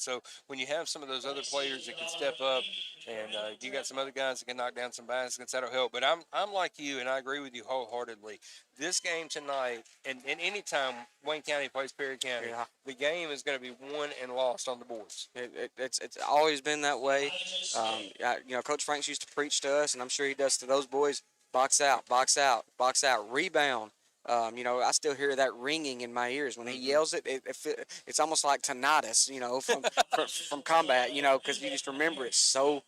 So when you have some of those other players that can step up, and you got some other guys that can knock down some baskets, that'll help. But I'm like you, and I agree with you wholeheartedly. This game tonight, and any time Wayne County plays Perry County, the game is going to be won and lost on the boards. It's always been that way. Coach Franks used to preach to us, and I'm sure he does to those boys. Box out, box out, box out, rebound. I still hear that ringing in my ears when he yells it. It's almost like tinnitus, from combat, because you just remember it so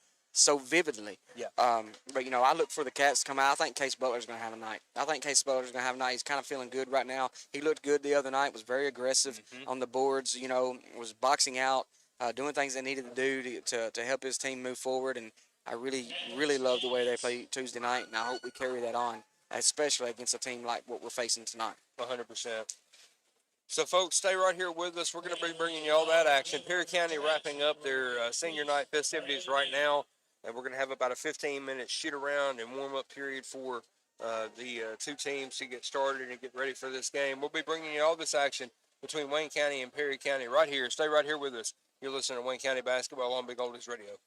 vividly. Yeah. But I look for the Cats to come out. I think Case Butler's going to have a night. He's kind of feeling good right now. He looked good the other night. Was very aggressive on the boards. Was boxing out, doing things they needed to do to help his team move forward. And I really, really love the way they play Tuesday night, and I hope we carry that on, especially against a team like what we're facing tonight. 100%. So, folks, stay right here with us. We're going to be bringing you all that action. Perry County wrapping up their senior night festivities right now, and we're going to have about a 15-minute shoot-around and warm-up period for the two teams to get started and get ready for this game. We'll be bringing you all this action between Wayne County and Perry County right here. Stay right here with us. You're listening to Wayne County Basketball on Big Oldies Radio.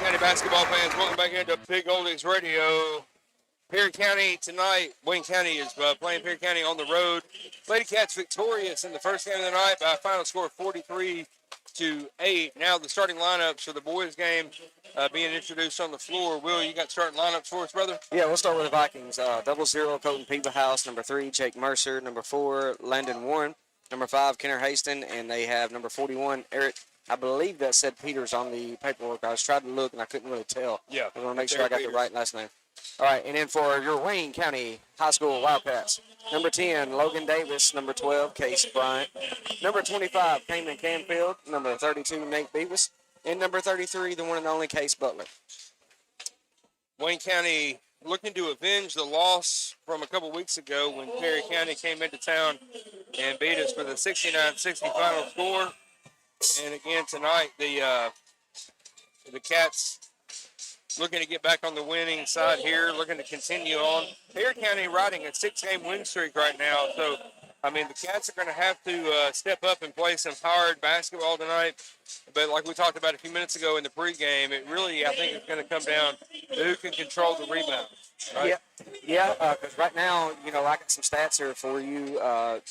County basketball fans, welcome back into Big Oldies Radio. Perry County tonight, Wayne County is playing Perry County on the road. Lady Cats victorious in the first game of the night by a final score of 43-8. Now the starting lineups for the boys game being introduced on the floor. Will, you got starting lineups for us, brother? Yeah, we'll start with the Vikings. 00, Colton Peebahouse. Number 3, Jake Mercer. Number 4, Landon Warren. Number 5, Kenner Haston. And they have number 41, Eric. I believe that said Peters on the paperwork. I was trying to look, and I couldn't really tell. Yeah. I want to make sure I got the right last name. All right, and then for your Wayne County High School Wildcats, number 10, Logan Davis. Number 12, Case Bryant. Number 25, Cayman Canfield. Number 32, Nate Beavis. And number 33, the one and only Case Butler. Wayne County looking to avenge the loss from a couple weeks ago when Perry County came into town and beat us with a 69-60 final score. And again tonight, the Cats looking to get back on the winning side here, looking to continue on. Perry County riding a 6-game win streak right now. So, I mean, the Cats are going to have to step up and play some hard basketball tonight. But like we talked about a few minutes ago in the pregame, it really, I think, is going to come down to who can control the rebound. Right? Yeah, because right now, I got some stats here for you.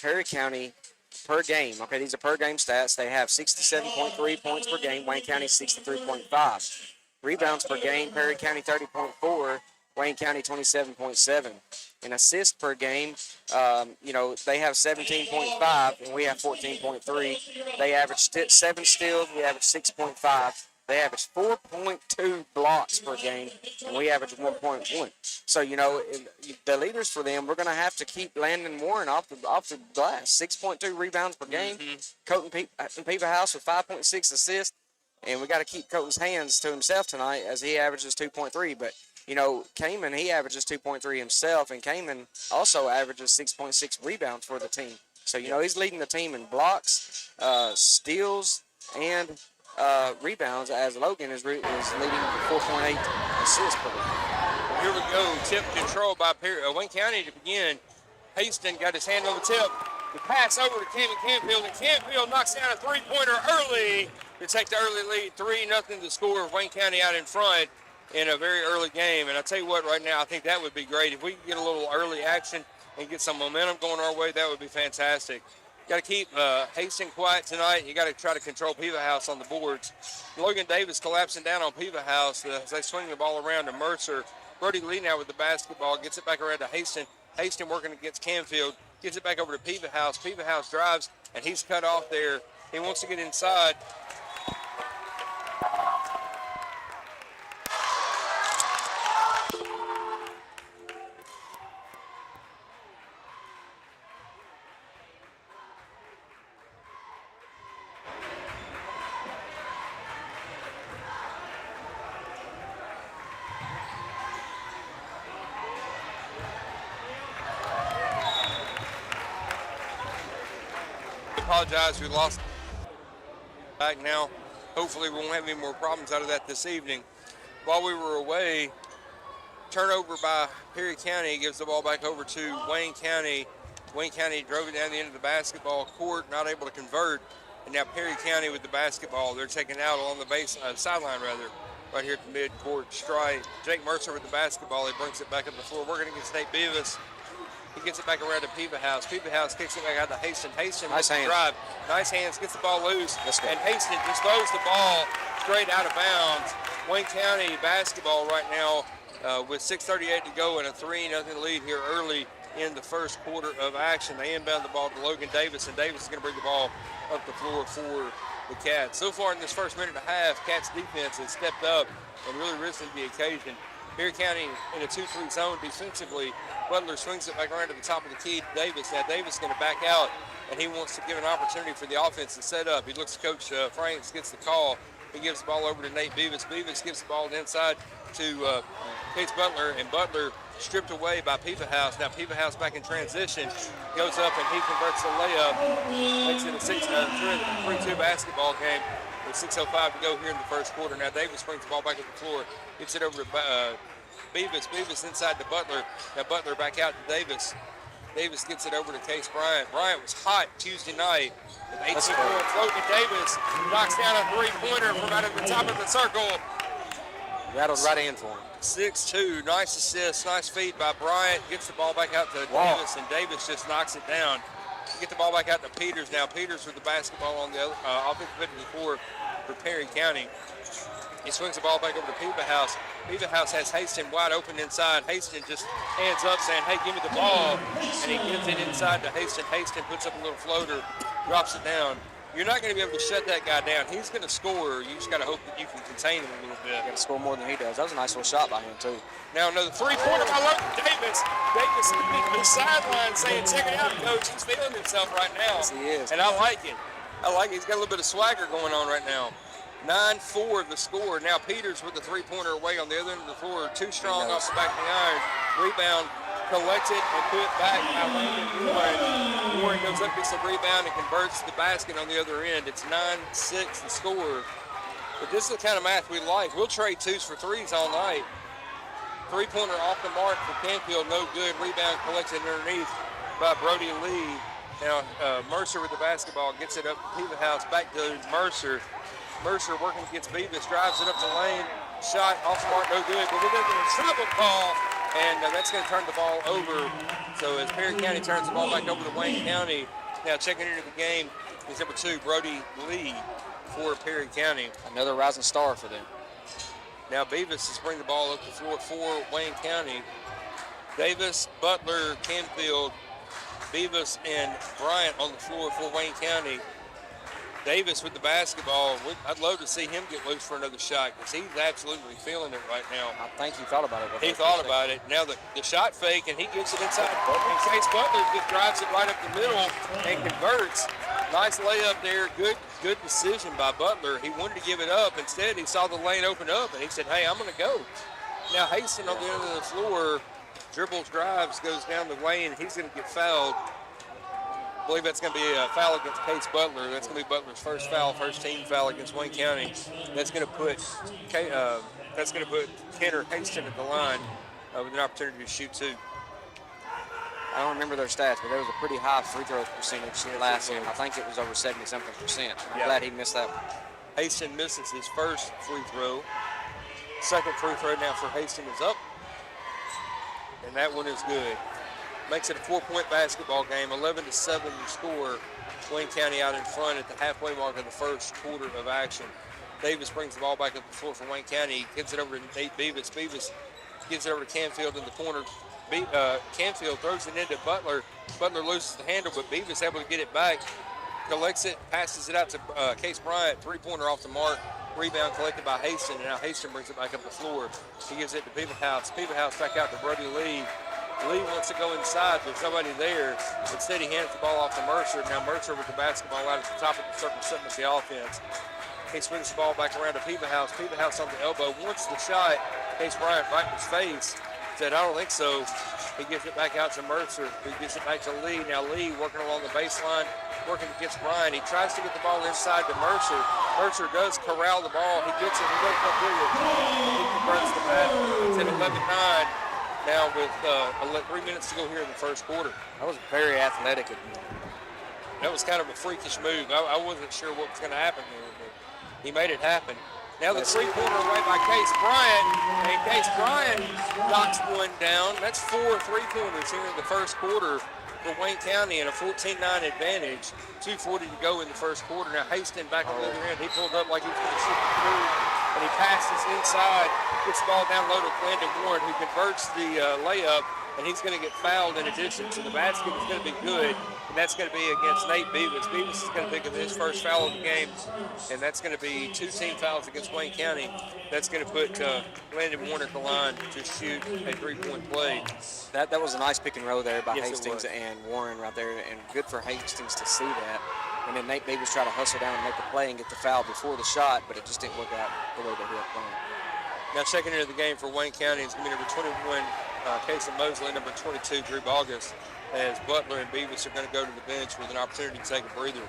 Perry County per game. Okay, these are per game stats. They have 67.3 points per game. Wayne County 63.5. Rebounds per game, Perry County 30.4, Wayne County 27.7. And assists per game, they have 17.5 and we have 14.3. They average 7 steals, we average 6.5. They average 4.2 blocks per game, and we average 1.1. So, the leaders for them, we're going to have to keep Landon Warren off the glass. 6.2 rebounds per game. Colton Peebahouse with 5.6 assists. And we got to keep Colton's hands to himself tonight as he averages 2.3. But, Cayman, he averages 2.3 himself, and Cayman also averages 6.6 rebounds for the team. So, he's leading the team in blocks, steals, and rebounds, as Logan is leading 4.8 assists per game. Here we go. Tip control by Wayne County to begin. Haston got his hand on the tip. The pass over to Cayman Canfield, and Canfield knocks down a three-pointer early to take the early lead, 3-0 the score of Wayne County out in front in a very early game. And I tell you what, right now, I think that would be great. If we could get a little early action and get some momentum going our way, that would be fantastic. Got to keep Hastings quiet tonight. You got to try to control Peebahouse on the boards. Logan Davis collapsing down on Peebahouse as they swing the ball around to Mercer. Brody Lee now with the basketball, gets it back around to Hastings. Hastings working against Canfield, gets it back over to Peebahouse. Peebahouse drives, and he's cut off there. He wants to get inside. Apologize, we lost back now. Hopefully we won't have any more problems out of that this evening. While we were away, turnover by Perry County gives the ball back over to Wayne County. Wayne County drove it down the end of the basketball court, not able to convert. And now Perry County with the basketball. They're taking out along the sideline right here at the mid-court stripe. Jake Mercer with the basketball. He brings it back up the floor. Working against Nate Beavis. He gets it back around to Peebahouse. Peebahouse kicks it back out to Hastings. Hastings nice hands. Drive. Nice hands. Gets the ball loose. And Hastings just throws the ball straight out of bounds. Wayne County basketball right now with 6:38 to go and a 3-0 lead here early in the first quarter of action. They inbound the ball to Logan Davis, and Davis is going to bring the ball up the floor for the Cats. So far in this first minute and a half, Cats defense has stepped up and really risen to the occasion. Perry County in a 2-3 zone defensively. Butler swings it back around to the top of the key to Davis. Now Davis is going to back out, and he wants to give an opportunity for the offense to set up. He looks to Coach Franks, gets the call. He gives the ball over to Nate Beavis. Beavis gives the ball inside to Case Butler, and Butler stripped away by Peebahouse. Now Peebahouse back in transition, goes up and he converts the layup, makes it a 3-2 basketball game with 6:05 to go here in the first quarter. Now Davis brings the ball back to the floor, gets it over to Beavis. Beavis inside to Butler. Now Butler back out to Davis. Davis gets it over to Case Bryant. Bryant was hot Tuesday night with 18 points. Logan Davis knocks down a three-pointer from out of the top of the circle. Rattled right in for him. 6-2. Nice assist. Nice feed by Bryant. Gets the ball back out to Davis, and Davis just knocks it down. Get the ball back out to Peters now. Peters with the basketball on the offensive end of the floor for Perry County. He swings the ball back over to Peevahouse. Peevahouse has Haston wide open inside. Haston just hands up saying, hey, give me the ball. And he gives it inside to Haston. Haston puts up a little floater, drops it down. You're not going to be able to shut that guy down. He's going to score. You just got to hope that you can contain him a little bit. Got to score more than he does. That was a nice little shot by him, too. Now another three-pointer by Logan Davis. Davis is on the sideline saying, check it out, coach. He's feeling himself right now. Yes, he is. And I like it. I like it. He's got a little bit of swagger going on right now. 9-4 the score. Now Peters with the three-pointer away on the other end of the floor. Too strong off the back of the iron. Rebound collected and put back by Landon Warren. Warren goes up, gets the rebound, and converts the basket on the other end. It's 9-6 the score. But this is the kind of math we like. We'll trade twos for threes all night. Three-pointer off the mark for Canfield, no good. Rebound collected underneath by Brody Lee. Now Mercer with the basketball gets it up to Peevahouse, back to Mercer. Mercer working against Beavis, drives it up the lane. Shot off the mark, no good. But we're going to get a travel call, and that's going to turn the ball over. So as Perry County turns the ball back over to Wayne County, now checking into the game is number 2, Brody Lee for Perry County. Another rising star for them. Now Beavis is bringing the ball up the floor for Wayne County. Davis, Butler, Canfield, Beavis, and Bryant on the floor for Wayne County. Davis with the basketball. I'd love to see him get loose for another shot because he's absolutely feeling it right now. I think he thought about it. He thought about it. Now the shot fake, and he gets it inside. And Case Butler just drives it right up the middle and converts. Nice layup there. Good decision by Butler. He wanted to give it up. Instead, he saw the lane open up, and he said, hey, I'm going to go. Now Haston on the end of the floor dribbles, drives, goes down the lane. He's going to get fouled. I believe that's going to be a foul against Case Butler. That's going to be Butler's first team foul against Wayne County. That's going to put Kenner Haston at the line with an opportunity to shoot 2. I don't remember their stats, but there was a pretty high free throw percentage last game. I think it was over 70-something%. I'm glad he missed that one. Haston misses his first free throw. Second free throw now for Haston is up, and that one is good. Makes it a 4-point basketball game, 11-7 score. Wayne County out in front at the halfway mark of the first quarter of action. Davis brings the ball back up the floor for Wayne County. Gives it over to Nate Beavis. Beavis gives it over to Canfield in the corner. Canfield throws it into Butler. Butler loses the handle, but Beavis able to get it back. Collects it, passes it out to Case Bryant. Three-pointer off the mark. Rebound collected by Haston, and now Haston brings it back up the floor. He gives it to Peevahouse. Peevahouse back out to Brody Lee. Lee wants to go inside. There's nobody there. Instead, he hands the ball off to Mercer. Now Mercer with the basketball out at the top of the circle, setting up the offense. He swings the ball back around to Peevahouse. Peevahouse on the elbow. Wants the shot. Case Bryant right in his face. Said, I don't think so. He gives it back out to Mercer. He gives it back to Lee. Now Lee working along the baseline, working against Bryant. He tries to get the ball inside to Mercer. Mercer does corral the ball. He gets it. He goes up with it. He converts the basket. It's at 11-9. Now with 3 minutes to go here in the first quarter. That was very athletic of him. That was kind of a freakish move. I wasn't sure what was going to happen there, but he made it happen. Now the three-pointer away by Case Bryant, and Case Bryant knocks one down. That's 4 three-pointers here in the first quarter for Wayne County and a 14-9 advantage. 2:40 to go in the first quarter. Now Haston back on the other end. He pulled up like he was going to shoot the through, and he passes inside, gets the ball down low to Landon Warren, who converts the layup, and he's going to get fouled in addition. So the basket is going to be good, and that's going to be against Nate Beavis. Beavis is going to pick up his first foul of the game, and that's going to be 2 team fouls against Wayne County. That's going to put Landon Warren at the line to shoot a 3-point play. That was a nice pick and roll there by Yes, Hastings and Warren right there, and good for Hastings to see that. And then Nate Beavis tried to hustle down and make the play and get the foul before the shot, but it just didn't work out the way that he had planned. Now checking into the game for Wayne County is going to be number 21, Casey Mosley, number 22, Drew Bogus, as Butler and Beavis are going to go to the bench with an opportunity to take a breather.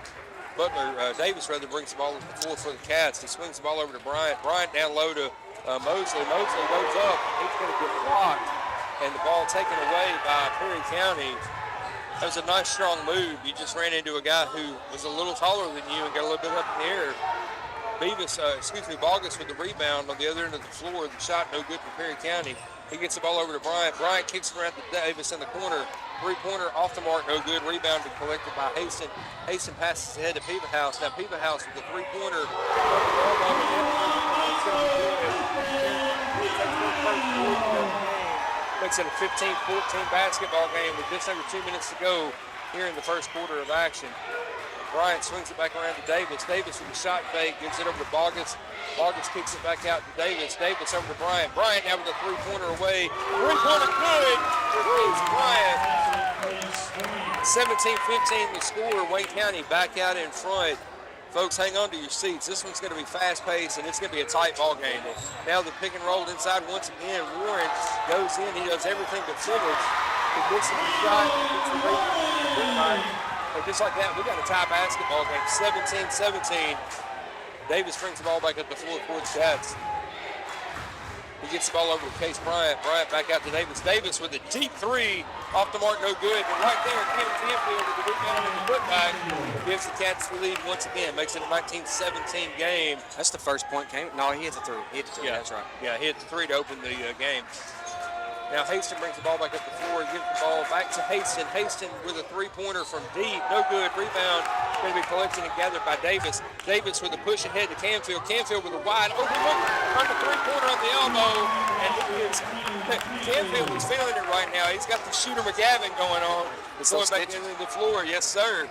Davis brings the ball to the floor for the Cats. He swings the ball over to Bryant. Bryant down low to Mosley. Mosley goes up. He's going to get blocked, and the ball taken away by Perry County. That was a nice, strong move. You just ran into a guy who was a little taller than you and got a little bit up in the air. Bogus with the rebound on the other end of the floor. The shot no good for Perry County. He gets the ball over to Bryant. Bryant kicks it around to Davis in the corner. Three-pointer off the mark, no good. Rebounded, collected by Haston. Haston passes ahead to Peevahouse. Now Peevahouse with the three-pointer. Makes it a 15-14 basketball game with just under 2 minutes to go here in the first quarter of action. Bryant swings it back around to Davis. Davis with a shot fake, gives it over to Bogus. Bogus kicks it back out to Davis. Davis over to Bryant. Bryant now with a three-pointer away. Three-pointer good for Bryant. 17-15 the score. Wayne County back out in front. Folks, hang on to your seats. This one's going to be fast-paced, and it's going to be a tight ball game. Now the pick and roll inside once again. Warren goes in. He does everything but finish. He gets the shot. He gets the rebound. And just like that, we got a tie basketball game. 17-17. Davis brings the ball back up the floor for the Cats. He gets the ball over to Case Bryant. Bryant back out to Davis. Davis with a deep three. Off the mark, no good. But right there, Cam Canfield with the rebound and the putback gives the Cats the lead once again. Makes it a 19-17 game. That's the first point came. No, he hit the three. Yeah, that's right. Yeah, he hit the three to open the game. Now Haston brings the ball back up the floor. Gives the ball back to Haston. Haston with a three-pointer from deep. No good. Rebound going to be collected and gathered by Davis. Davis with a push ahead to Canfield. Canfield with a wide open look on the three-pointer on the elbow. And Canfield is feeling it right now. He's got the Shooter McGavin going on. It's going back into the floor. Yes, sir.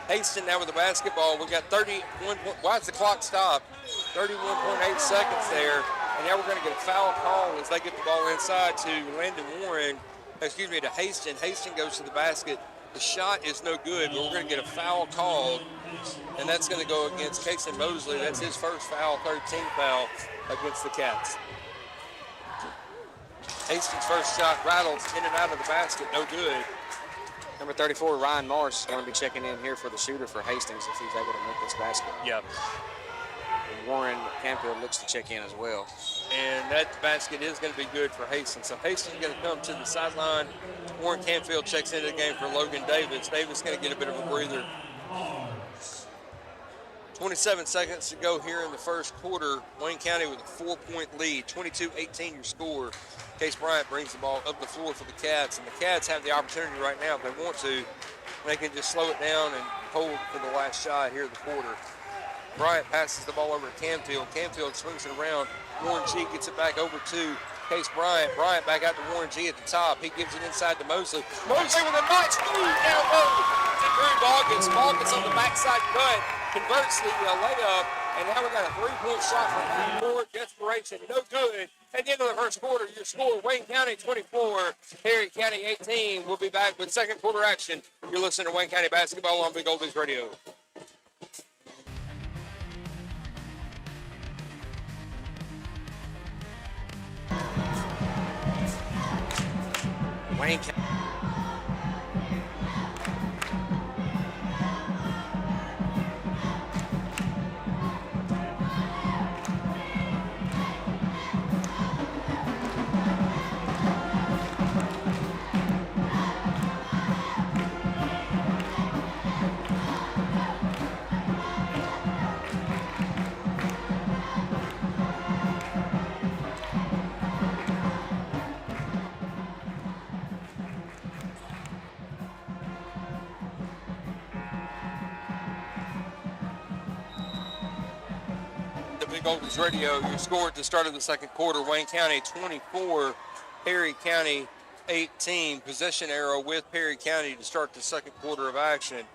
Haston now with the basketball. We've got 31. Why does the clock stop? 31.8 seconds there. And now we're going to get a foul call as they get the ball inside to to Haston. Haston goes to the basket. The shot is no good, but we're going to get a foul called, and that's going to go against Casey Mosley. That's his first foul, 13th foul against the Cats. Haston's first shot rattles in and out of the basket, no good. Number 34, Ryan Morris, is going to be checking in here for the shooter for Hastings if he's able to make this basket. Yeah. And Warren Canfield looks to check in as well. And that basket is going to be good for Hastings. So Hastings is going to come to the sideline. Warren Canfield checks into the game for Logan Davis. Davis is going to get a bit of a breather. 27 seconds to go here in the first quarter. Wayne County with a 4-point lead. 22-18 your score. Case Bryant brings the ball up the floor for the Cats. And the Cats have the opportunity right now, if they want to, they can just slow it down and hold for the last shot here in the quarter. Bryant passes the ball over to Canfield. Canfield swings it around. Warren G gets it back over to Case Bryant. Bryant back out to Warren G at the top. He gives it inside to Mosley. Mosley with a nice move down low to Drew Boggins. Boggins on the backside cut. Converts the layup. And now we got a three-point shot from Ford. Desperation. No good. At the end of the first quarter, your score, Wayne County 24, Perry County 18. We'll be back with second quarter action. You're listening to Wayne County Basketball on Big Oldies Radio. Wayne County. Big Oldies Radio, your score at the start of the second quarter, Wayne County 24, Perry County 18. Possession arrow with Perry County to start the second quarter of action.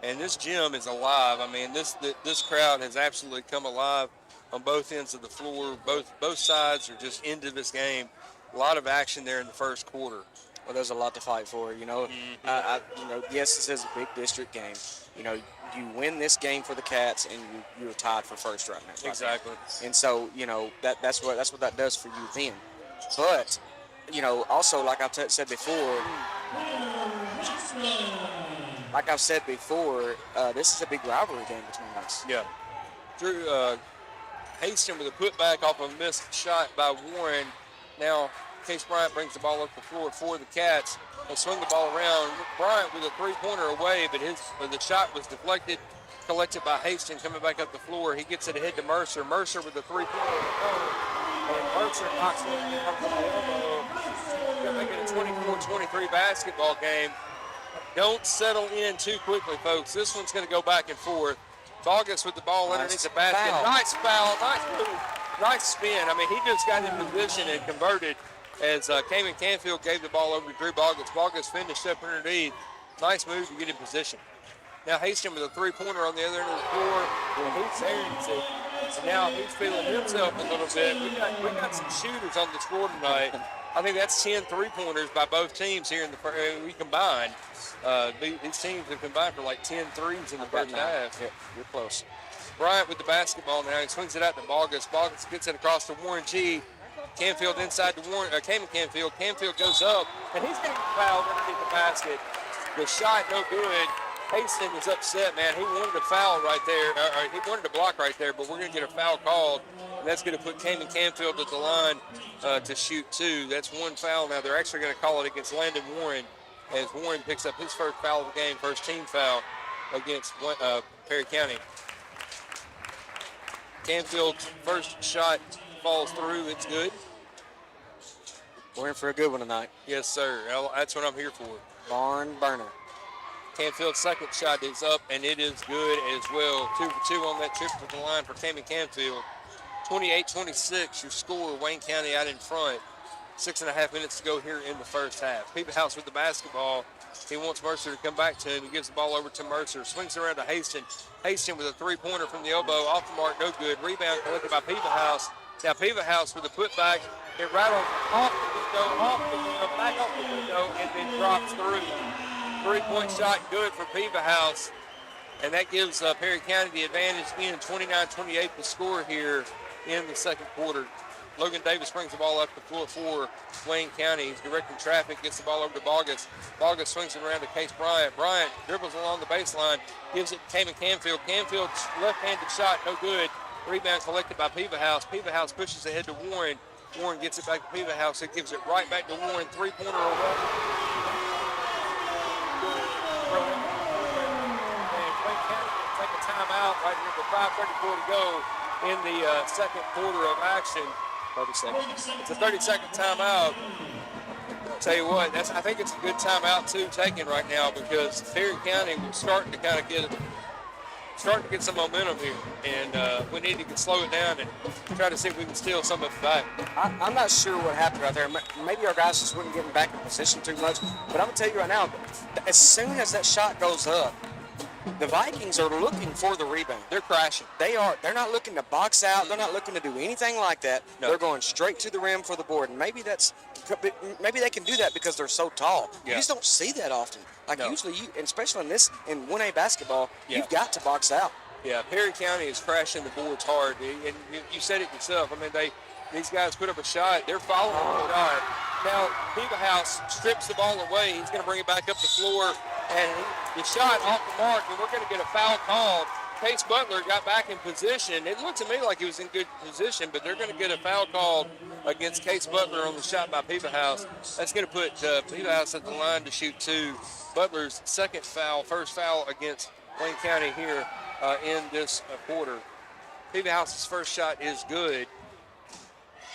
And this gym is alive. I mean, this crowd has absolutely come alive on both ends of the floor. Both sides are just into this game. A lot of action there in the first quarter. Well, there's a lot to fight for, you know. Yes, this is a big district game. You know, you win this game for the Cats, and you're tied for first right now. Exactly. And so, you know, that's what that does for you then. But, you know, also like I've said before, this is a big rivalry game between us. Yeah. Drew Haston with a putback off a missed shot by Warren. Now, Case Bryant brings the ball up the floor for the Cats. They swing the ball around. Bryant with a three-pointer away, but the shot was deflected, collected by Hastings coming back up the floor. He gets it ahead to Mercer. Mercer with a three-pointer. And Mercer knocks it down from the elbow. Going to make it a 24-23 basketball game. Don't settle in too quickly, folks. This one's going to go back and forth. Bogus with the ball underneath the basket. Foul. Nice foul. Nice move. Nice spin. I mean, he just got in position and converted as Cayman Canfield gave the ball over to Drew Bogus. Bogus finished up underneath. Nice move to get in position. Now Hastings with a three-pointer on the other end of the floor. And he's there. And now he's feeling himself a little bit. We got some shooters on the floor tonight. I think that's 10 three-pointers by both teams here in the we combined. These teams have combined for like 10 threes in the first half. Yeah, you're close. Bryant with the basketball now. He swings it out to Bogus. Bogus gets it across to Warren G. Canfield inside to Warren, Cayman Canfield. Canfield goes up, and he's getting fouled underneath the basket. The shot no good. Hastings is upset, man. He wanted a foul right there. He wanted a block right there, but we're going to get a foul called, and that's going to put Cayman Canfield at the line to shoot two. That's one foul now. They're actually going to call it against Landon Warren as Warren picks up his first foul of the game, first team foul against Perry County. Canfield's first shot falls through. It's good. We're in for a good one tonight. Yes, sir. That's what I'm here for. Barn burner. Canfield's second shot is up, and it is good as well. 2 for 2 on that trip to the line for Cayman Canfield. 28-26, your score. Wayne County out in front. 6.5 minutes to go here in the first half. Peeperhouse with the basketball. He wants Mercer to come back to him. He gives the ball over to Mercer. Swings around to Hastings. Hastings with a three-pointer from the elbow. Off the mark, no good. Rebound collected by Peeperhouse. Now Peeperhouse with a putback. It rattles off the window, back off the window, and then drops through. Three-point shot good for Peeperhouse. And that gives Perry County the advantage in 29-28 the score here in the second quarter. Logan Davis brings the ball up the floor for Wayne County. He's directing traffic, gets the ball over to Bogus. Bogus swings it around to Case Bryant. Bryant dribbles along the baseline, gives it to Cayman Canfield. Canfield's left-handed shot, no good. Rebound collected by Peeperhouse. Peeperhouse pushes ahead to Warren. Warren gets it back to Peeperhouse. It gives it right back to Warren. Three-pointer away. And Wayne County will take a timeout right here with 5:34 to go in the second quarter of action. 30 seconds. It's a 30-second timeout. I'll tell you what, I think it's a good timeout too taken right now because Perry County was starting to get some momentum here, and we need to slow it down and try to see if we can steal some of it back. I'm not sure what happened right there. Maybe our guys just weren't getting back in position too much. But I'm going to tell you right now, as soon as that shot goes up, the Vikings are looking for the rebound. They're crashing. They're not looking to box out. They're not looking to do anything like that. No. They're going straight to the rim for the board. And maybe they can do that because they're so tall. Yeah. You just don't see that often. Like No. usually, especially in 1A basketball, Yeah. you've got to box out. Yeah, Perry County is crashing the boards hard, and you said it yourself. I mean, these guys put up a shot. They're following the shot. Now, Peeperhouse strips the ball away. He's going to bring it back up the floor, and the shot off the mark, and we're going to get a foul called. Case Butler got back in position. It looked to me like he was in good position, but they're going to get a foul called against Case Butler on the shot by Peeperhouse. That's going to put Peeperhouse at the line to shoot two. Butler's second foul, first foul against Wayne County here in this quarter. Peeperhouse's first shot is good.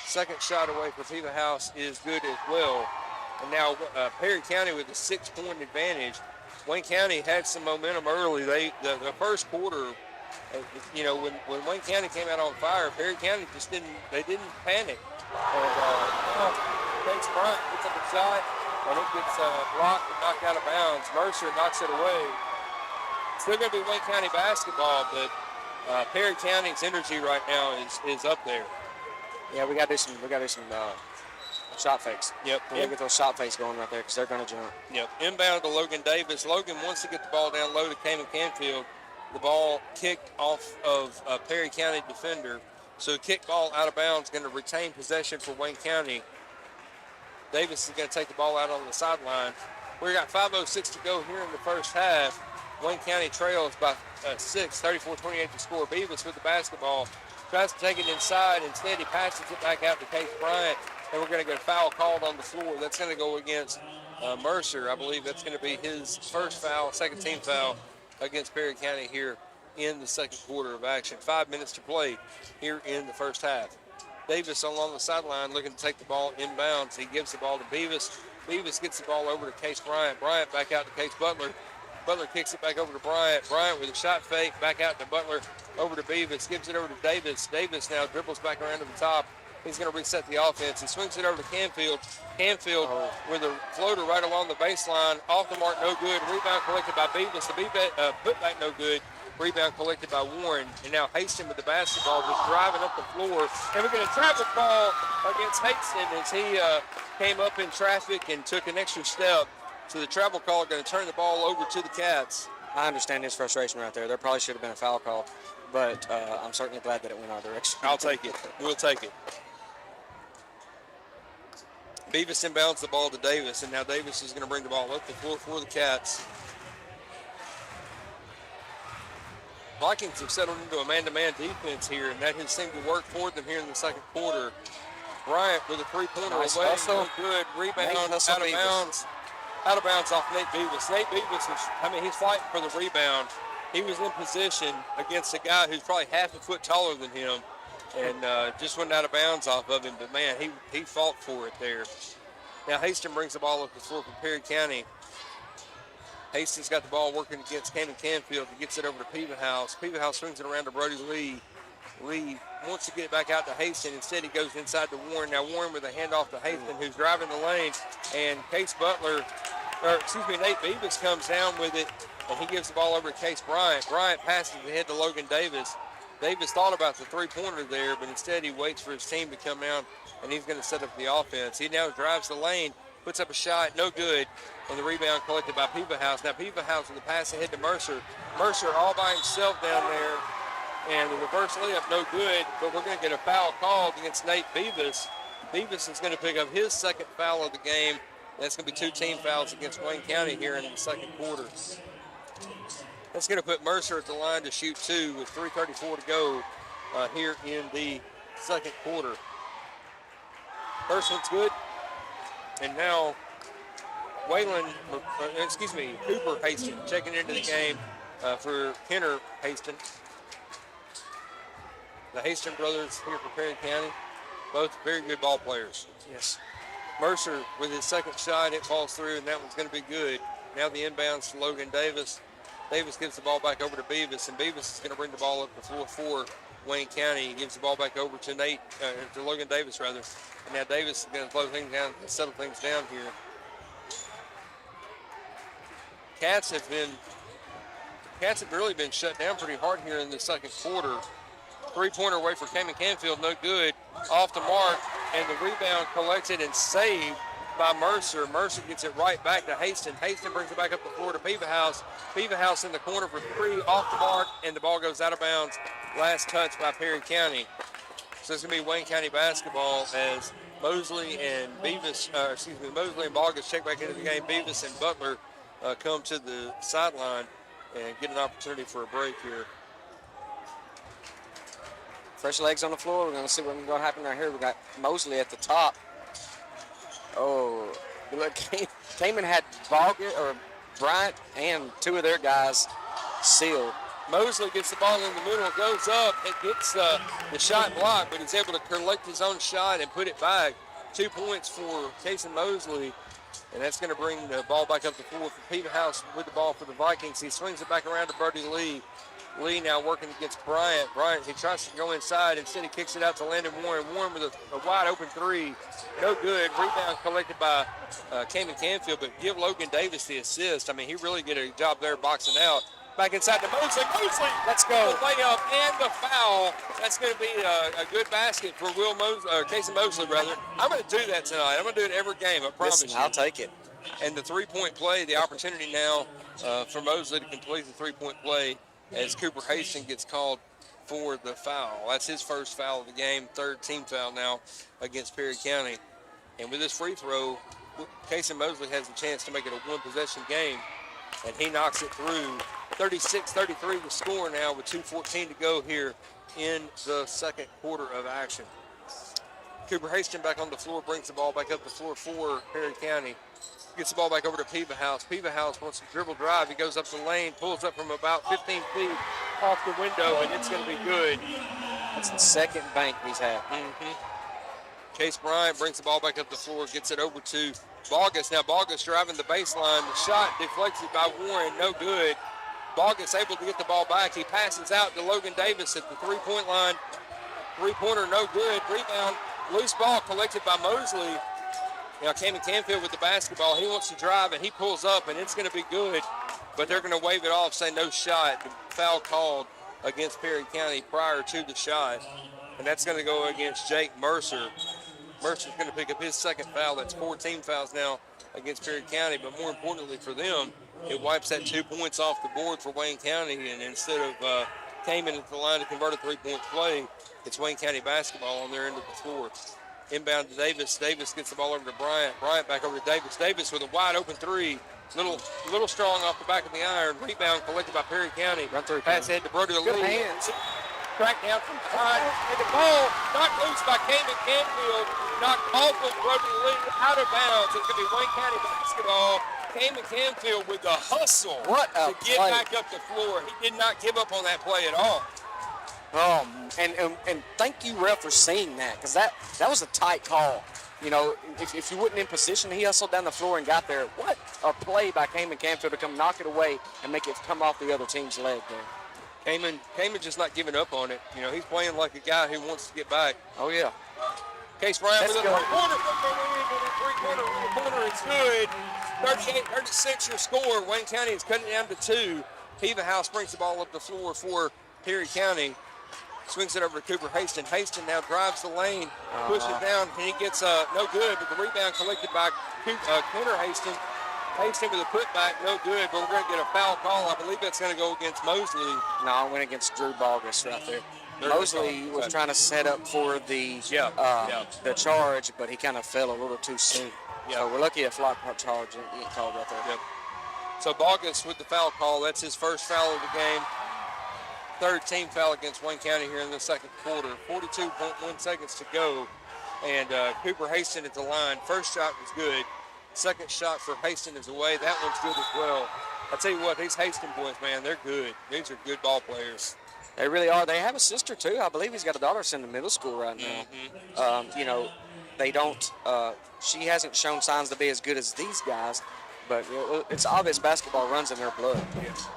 Second shot away for Peeperhouse is good as well. And now Perry County with a 6-point advantage. Wayne County had some momentum early. The first quarter, when Wayne County came out on fire, Perry County didn't panic. And now Case Bryant gets up a shot, and it gets blocked and knocked out of bounds. Mercer knocks it away. Still going to be Wayne County basketball, but Perry County's energy right now is up there. Yeah, we got to do some shot fakes. Yep. We got to get those shot fakes going right there because they're going to jump. Yep. Inbound to Logan Davis. Logan wants to get the ball down low to Cayman Canfield. The ball kicked off of a Perry County defender. So kick ball out of bounds, going to retain possession for Wayne County. Davis is going to take the ball out on the sideline. We got 5:06 to go here in the first half. Wayne County trails by 6, 34-28 to score. Beavis with the basketball. Tries to take it inside. Instead, he passes it back out to Case Bryant. and we're going to get a foul called on the floor. That's going to go against Mercer. I believe that's going to be his first foul, second team foul against Perry County here in the second quarter of action. 5 minutes to play here in the first half. Davis along the sideline looking to take the ball inbounds. He gives the ball to Beavis. Beavis gets the ball over to Case Bryant. Bryant back out to Case Butler. Butler kicks it back over to Bryant. Bryant with a shot fake, back out to Butler, over to Beavis, gives it over to Davis. Davis now dribbles back around to the top. He's going to reset the offense. He swings it over to Canfield. Canfield with a floater right along the baseline. Off the mark, no good. Rebound collected by Beavis. The putback, no good. Rebound collected by Warren. And now Haston with the basketball, just driving up the floor. And we're going to travel ball against Haston as he came up in traffic and took an extra step. So the travel call going to turn the ball over to the Cats. I understand his frustration right there. There probably should have been a foul call, but I'm certainly glad that it went our direction. I'll take it. We'll take it. Beavis inbounds the ball to Davis, and now Davis is going to bring the ball up the floor for the Cats. Vikings have settled into a man-to-man defense here, and that has seemed to work for them here in the second quarter. Bryant with a three-pointer Nice away. hustle. Good rebound out of Beavis. bounds. Out of bounds off Nate Beavis. Nate Beavis he's fighting for the rebound. He was in position against a guy who's probably half a foot taller than him, and just went out of bounds off of him. But, man, he fought for it there. Now Haston brings the ball up the floor from Perry County. Haston's got the ball working against Camden Canfield. He gets it over to Peevahouse. Peevahouse swings it around to Brody Lee. Lee wants to get it back out to Haston. Instead, he goes inside to Warren. Now Warren with a handoff to Haston, who's driving the lane. And Nate Beavis comes down with it, and he gives the ball over to Case Bryant. Bryant passes ahead to Logan Davis. Davis thought about the three-pointer there, but instead he waits for his team to come out, and he's going to set up the offense. He now drives the lane, puts up a shot, no good, and the rebound collected by Peevahouse. Now Peevahouse with the pass ahead to Mercer. Mercer all by himself down there, and the reverse layup no good, but we're going to get a foul called against Nate Beavis. Beavis is going to pick up his second foul of the game. That's going to be 2 team fouls against Wayne County here in the second quarter. That's going to put Mercer at the line to shoot 2 with 3:34 to go here in the second quarter. First one's good. And now Cooper Haston checking into the game for Kenner Haston. The Haston brothers here for Perry County, both very good ball players. Yes. Mercer with his second shot, it falls through, and that one's going to be good. Now the inbounds to Logan Davis. Davis gives the ball back over to Beavis, and Beavis is going to bring the ball up the floor for Wayne County. He gives the ball back over to Logan Davis, rather. And now Davis is going to slow things down and settle things down here. Cats have really been shut down pretty hard here in the second quarter. Three-pointer away for Camden Canfield, no good. Off the mark, and the rebound collected and saved by Mercer. Mercer gets it right back to Haston. Haston brings it back up the floor to Peevahouse. Peevahouse in the corner for 3, off the mark, and the ball goes out of bounds. Last touch by Perry County. So it's going to be Wayne County basketball as Mosley and Boggess check back into the game. Beavis and Butler come to the sideline and get an opportunity for a break here. Fresh legs on the floor. We're going to see what's going to happen right here. We got Mosley at the top. Oh, look, Cayman had Bryant and 2 of their guys sealed. Mosley gets the ball in the middle, goes up, and gets the shot blocked, but he's able to collect his own shot and put it back. 2 points for Casey Mosley, and that's going to bring the ball back up the floor for Peevahouse with the ball for the Vikings. He swings it back around to Brody Lee. Lee now working against Bryant. Bryant, he tries to go inside. Instead, he kicks it out to Landon Warren. Warren with a wide open 3. No good. Rebound collected by Camden Canfield, but give Logan Davis the assist. I mean, he really did a job there boxing out. Back inside to Mosley. Mosley! Let's go. The layup and the foul. That's going to be a good basket for Casey Mosley, rather. I'm going to do that tonight. I'm going to do it every game, I promise you. I'll take it. And the three-point play, the opportunity now for Mosley to complete the three-point play as Cooper Haston gets called for the foul. That's his first foul of the game, 3rd team foul now against Perry County. And with this free throw, Casey Mosley has a chance to make it a one-possession game, and he knocks it through. 36-33 the score now with 2:14 to go here in the second quarter of action. Cooper Hastings back on the floor, brings the ball back up the floor for Perry County. Gets the ball back over to Peevahouse. Peevahouse wants to dribble drive. He goes up the lane, pulls up from about 15 feet off the window, and it's going to be good. That's the second bank he's had. Case Bryant brings the ball back up the floor, gets it over to Bogus. Now Bogus driving the baseline. The shot deflected by Warren, no good. Bogus able to get the ball back. He passes out to Logan Davis at the three-point line. Three-pointer, no good. Rebound, loose ball collected by Mosley. Now Cayman Canfield with the basketball. He wants to drive, and he pulls up, and it's going to be good. But they're going to wave it off, say no shot. The foul called against Perry County prior to the shot. And that's going to go against Jake Mercer. Mercer's going to pick up his second foul. That's 14 fouls now against Perry County. But more importantly for them, it wipes that 2 points off the board for Wayne County. And instead of Cayman at the line to convert a three-point play, it's Wayne County basketball on their end of the floor. Inbound to Davis. Davis gets the ball over to Bryant. Bryant back over to Davis. Davis with a wide open three. Little strong off the back of the iron. Rebound collected by Perry County. Run through. Pass ahead to Brody Lee. Good hands. Track down from behind. And the ball knocked loose by Cayman Canfield. Knocked off of Brody Lee out of bounds. It's going to be Wayne County basketball. Cayman Canfield with the hustle to get back up the floor. He did not give up on that play at all. And thank you, ref, for seeing that, because that was a tight call. You know, if you wasn't in position, he hustled down the floor and got there. What a play by Cayman Canfield to come knock it away and make it come off the other team's leg there. Cayman just not giving up on it. You know, he's playing like a guy who wants to get back. Oh, yeah. Case Bryant with a three-pointer. It's good. 38-36 your score. Wayne County is cutting it down to 2. Peevahouse brings the ball up the floor for Perry County. Swings it over to Cooper Hastings. Hastings now drives the lane, pushes down, and he gets no good, but the rebound collected by Cooper Hastings. Hastings with a putback, no good, but we're going to get a foul call. I believe that's going to go against Mosley. No, it went against Drew Bogus right there. Mosley was trying to set up for the charge, but he kind of fell a little too soon. So we're lucky a flock charge didn't get called right there. Yep. So Bogus with the foul call. That's his first foul of the game. Third team foul against Wayne County here in the second quarter. 42.1 seconds to go. And Cooper Hastings at the line. First shot was good. Second shot for Hastings is away. That one's good as well. I tell you what, these Hastings boys, man, they're good. These are good ball players. They really are. They have a sister, too. I believe he's got a daughter in the middle school right now. You know, they don't she hasn't shown signs to be as good as these guys, but you know, it's obvious basketball runs in their blood. Yes.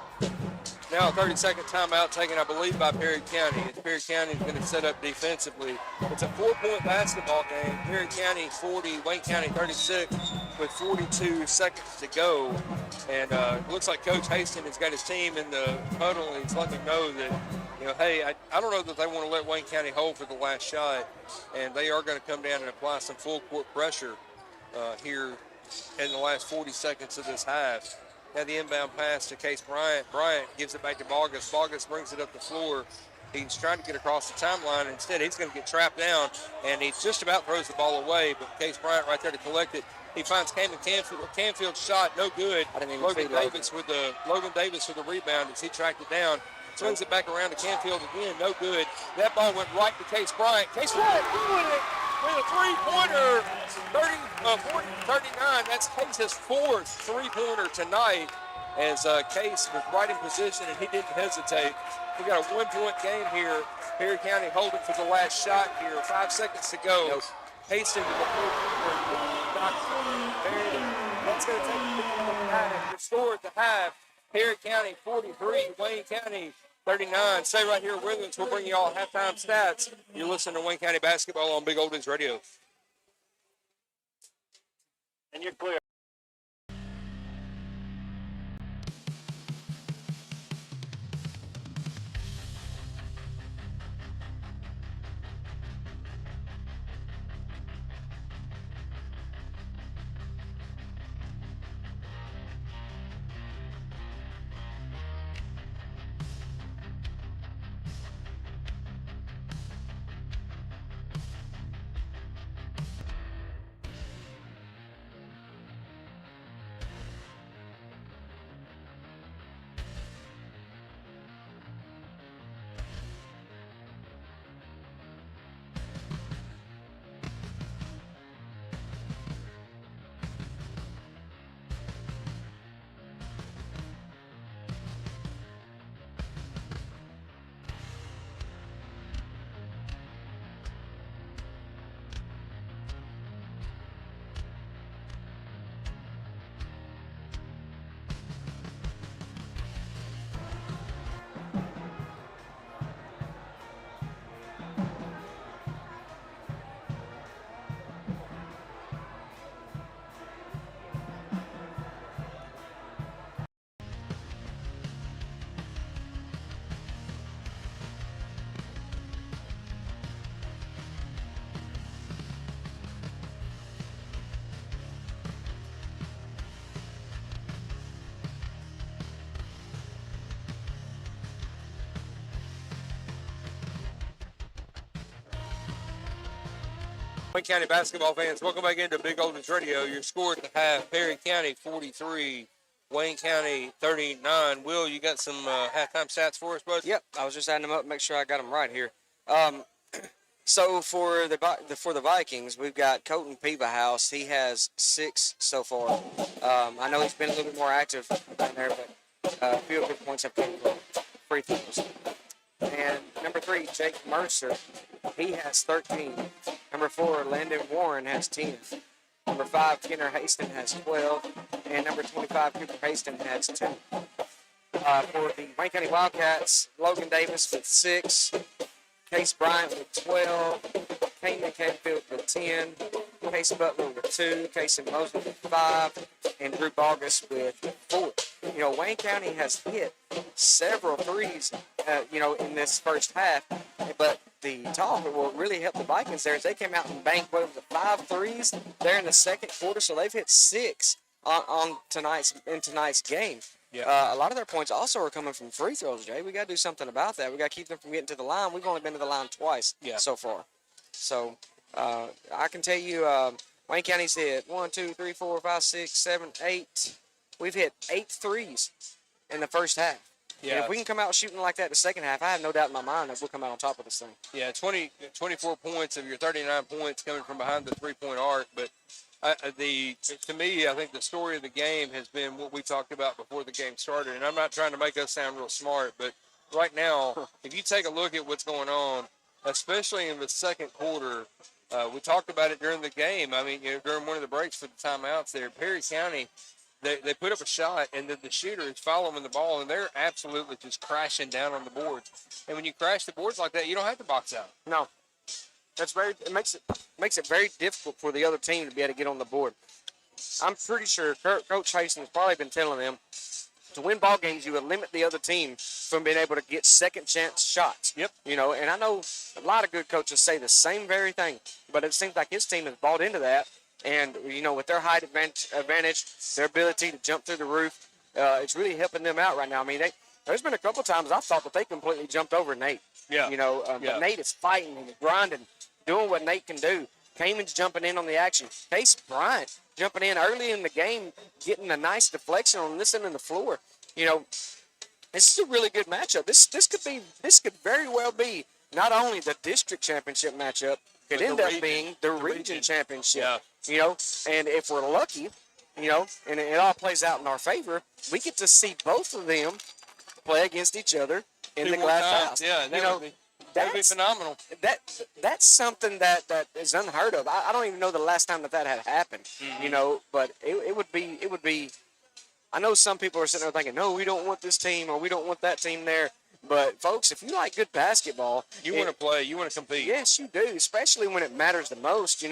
Now a 30-second timeout taken, I believe, by Perry County. Perry County is going to set up defensively. It's a 4-point basketball game. Perry County 40, Wayne County 36 with 42 seconds to go. And it looks like Coach Hastings has got his team in the huddle, and he's letting them know that, you know, hey, I don't know that they want to let Wayne County hold for the last shot, and they are going to come down and apply some full-court pressure here in the last 40 seconds of this half. Now the inbound pass to Case Bryant. Bryant gives it back to Bogus. Bogus brings it up the floor. He's trying to get across the timeline. Instead, he's going to get trapped down, and he just about throws the ball away, but Case Bryant right there to collect it. He finds Cayman Canfield. Canfield's shot, no good. Logan Davis with the rebound as he tracked it down. Swings it back around to Canfield again, no good. That ball went right to Case Bryant. Case Bryant doing it with a three-pointer, 40-39. That's Case's fourth three-pointer tonight as Case was right in position and he didn't hesitate. We got a one-point game here. Perry County holding for the last shot here. 5 seconds to go. Hastings with a four-pointer. That's going to take the half. The score at the half. Perry County 43, Wayne County 39. Stay right here with us. We'll bring you all halftime stats. You're listening to Wayne County basketball on Big Oldies Radio. And you're clear. Wayne County basketball fans, welcome back into Big Oldens Radio. Your score at the half, Perry County 43, Wayne County 39. Will, you got some halftime stats for us, bud? Yep, I was just adding them up, make sure I got them right here. So for the Vikings, we've got Colton Peebahouse. He has 6 so far. I know he's been a little bit more active down there, but a few of his points have come from free throws. And number 3, Jake Mercer, he has 13. Number 4, Landon Warren has 10. Number 5, Kenner Haston has 12. And number 25, Cooper Haston has 2. For the Wayne County Wildcats, Logan Davis with 6. Case Bryant with 12, Kanan Canfield with 10, Case Butler with 2, Casey Mosley with 5, and Drew Bogus with 4. Wayne County has hit several threes, in this first half, but the what really helped the Vikings there is they came out and banked 5 threes there in the second quarter, so they've hit 6 on tonight's game. Yeah. A lot of their points also are coming from free throws, Jay. We got to do something about that. We got to keep them from getting to the line. We've only been to the line twice so far. So I can tell you Wayne County's hit 1, 2, 3, 4, 5, 6, 7, 8. We've hit 8 threes in the first half. Yeah. And if we can come out shooting like that in the second half, I have no doubt in my mind that we'll come out on top of this thing. Yeah, 24 points of your 39 points coming from behind the three-point arc, but to me, I think the story of the game has been what we talked about before the game started. And I'm not trying to make us sound real smart, but right now, if you take a look at what's going on, especially in the second quarter, we talked about it during the game. I mean, during one of the breaks for the timeouts there, Perry County, they put up a shot, and the shooter is following the ball, and they're absolutely just crashing down on the boards. And when you crash the boards like that, you don't have to box out. No. It makes it very difficult for the other team to be able to get on the board. I'm pretty sure Coach Hastings has probably been telling them to win ball games, you would limit the other team from being able to get second chance shots. Yep. And I know a lot of good coaches say the same very thing, but it seems like his team has bought into that. And with their height advantage, their ability to jump through the roof, it's really helping them out right now. I mean, there's been a couple times I thought that they completely jumped over Nate. Yeah. But Nate is fighting and grinding, doing what Nate can do. Kamin's jumping in on the action. Case Bryant jumping in early in the game, getting a nice deflection on this end of the floor. This is a really good matchup. This could very well be not only the district championship matchup, could end up being the region championship. Yeah. And if we're lucky, and it all plays out in our favor, we get to see both of them play against each other in the glass house. Yeah, that would be phenomenal. That's something that is unheard of. I don't even know the last time that had happened. Mm-hmm. But it would be. I know some people are sitting there thinking, no, we don't want this team or we don't want that team there. But folks, if you like good basketball, you want to play, you want to compete. Yes, you do, especially when it matters the most.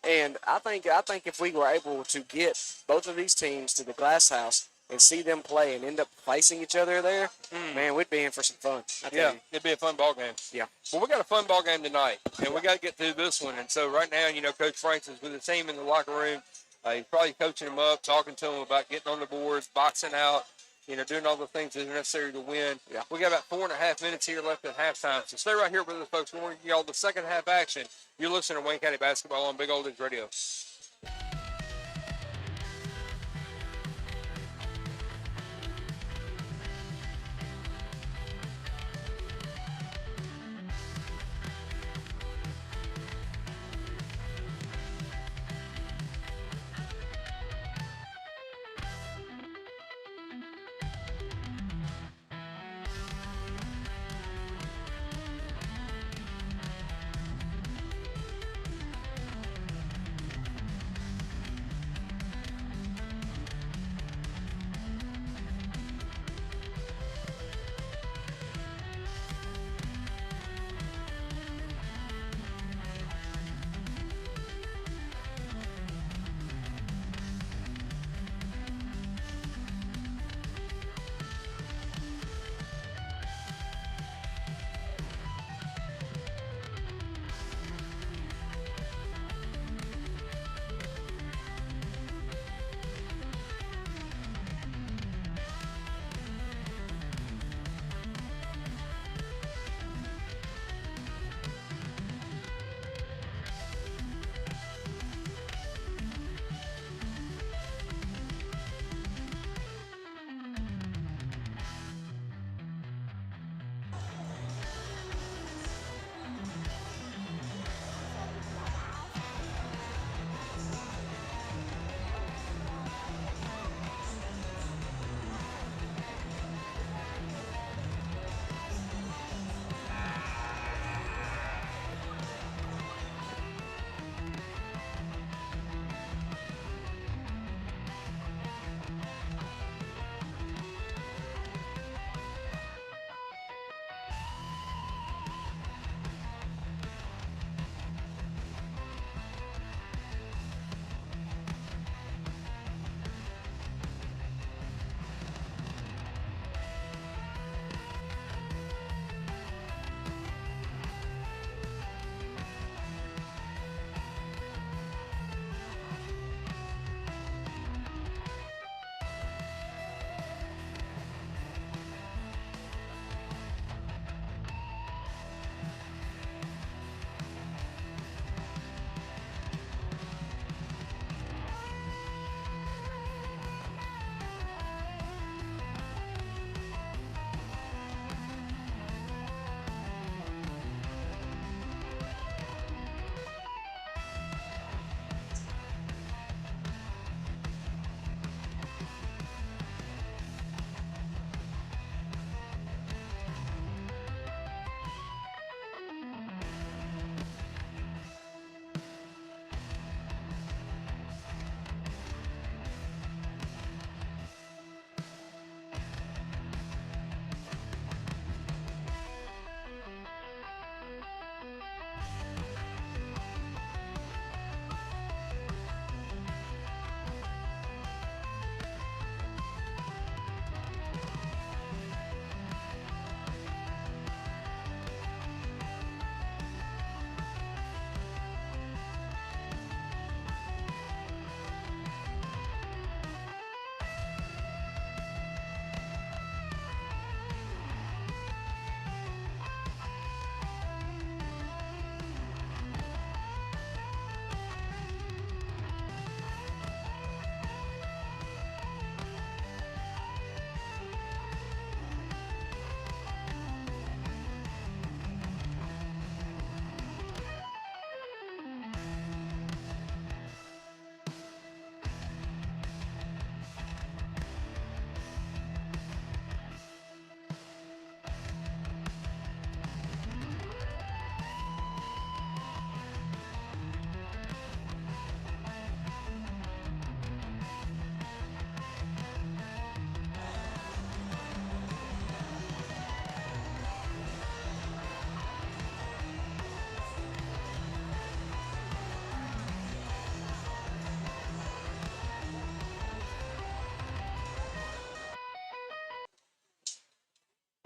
And I think if we were able to get both of these teams to the glass house and see them play and end up placing each other there, man, we'd be in for some fun. Yeah, it'd be a fun ball game. Yeah. Well, we got a fun ball game tonight, and we got to get through this one. And so right now, Coach Franks is with the team in the locker room. He's probably coaching them up, talking to them about getting on the boards, boxing out, doing all the things that are necessary to win. Yeah. We got about 4.5 minutes here left at halftime. So stay right here with us, folks. We want to give y'all the second half action. You're listening to Wayne County Basketball on Big Oldens Radio.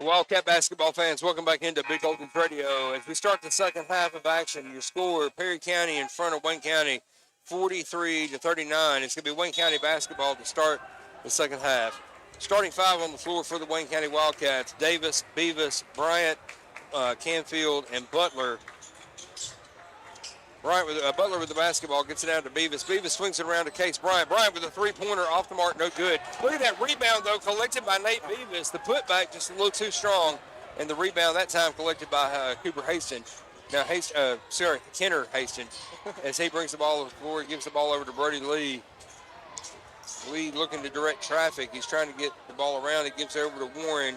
Wildcat basketball fans, welcome back into Big Golden's Radio. As we start the second half of action, your score, Perry County in front of Wayne County, 43-39. It's going to be Wayne County basketball to start the second half. Starting five on the floor for the Wayne County Wildcats, Davis, Beavis, Bryant, Canfield, and Butler. Bryant with Butler with the basketball, gets it out to Beavis. Beavis swings it around to Case Bryant. Bryant with a three-pointer off the mark, no good. Look at that rebound, though, collected by Nate Beavis. The putback just a little too strong, and the rebound that time collected by Cooper Haston. Now, Kenner Haston, as he brings the ball to the floor, gives the ball over to Brody Lee. Lee looking to direct traffic. He's trying to get the ball around. He gives it over to Warren.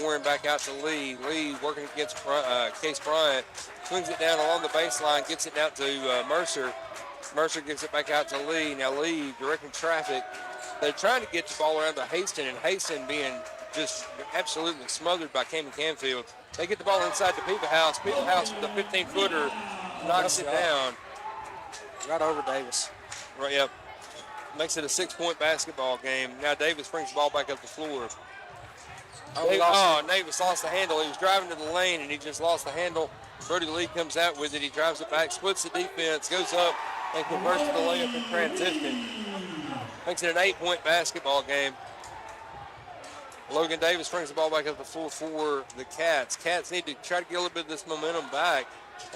Warren back out to Lee. Lee working against Case Bryant. Swings it down along the baseline, gets it out to Mercer. Mercer gives it back out to Lee. Now Lee directing traffic. They're trying to get the ball around to Haston, and Haston being just absolutely smothered by Cayman Canfield. They get the ball inside to Peebahouse. Peebahouse with a 15-footer knocks it down. Right over Davis. Right, yep. Makes it a 6-point basketball game. Now Davis brings the ball back up the floor. Davis lost the handle. He was driving to the lane, and he just lost the handle. Brody Lee comes out with it. He drives it back, splits the defense, goes up, and converts to the layup in transition. Makes it an 8-point basketball game. Logan Davis brings the ball back up the floor for the Cats. Cats need to try to get a little bit of this momentum back,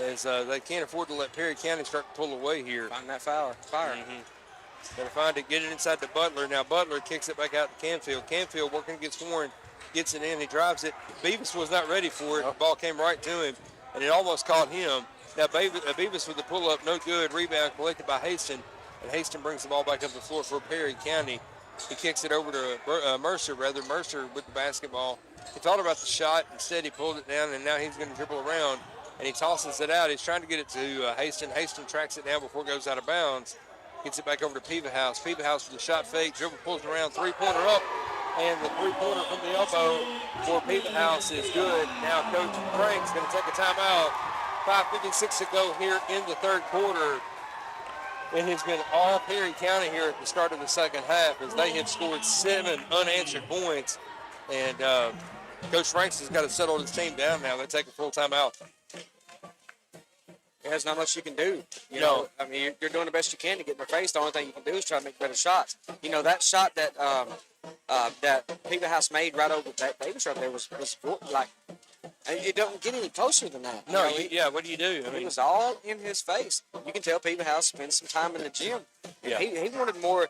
as they can't afford to let Perry County start to pull away here. Find that fire. Gotta find it, get it inside to Butler. Now Butler kicks it back out to Canfield. Canfield working against Warren, gets it in, he drives it. Beavis was not ready for it. The ball came right to him, and it almost caught him. Now Beavis with the pull-up, no good. Rebound collected by Haston, and Haston brings the ball back up the floor for Perry County. He kicks it over to Mercer with the basketball. He thought about the shot. Instead, he pulled it down, and now he's going to dribble around, and he tosses it out. He's trying to get it to Haston. Haston tracks it down before it goes out of bounds. Gets it back over to Peebahouse. Peebahouse with the shot fake. Dribble pulls around. Three-pointer up. And the three-pointer from the elbow for Peebahouse is good. Now Coach Frank's going to take a timeout. 5:56 to go here in the third quarter. It has been all Perry County here at the start of the second half, as they have scored 7 unanswered points. And Coach Franks has got to settle his team down now. They take a full timeout. There's not much you can do. You know, I mean, you're doing the best you can to get in their face. The only thing you can do is try to make better shots. You know, that shot that that Peebahouse made right over that Davis right there was like, it doesn't get any closer than that. No, you know, what do you do? I mean, it was all in his face. You can tell Peebahouse spent some time in the gym. Yeah. He wanted more.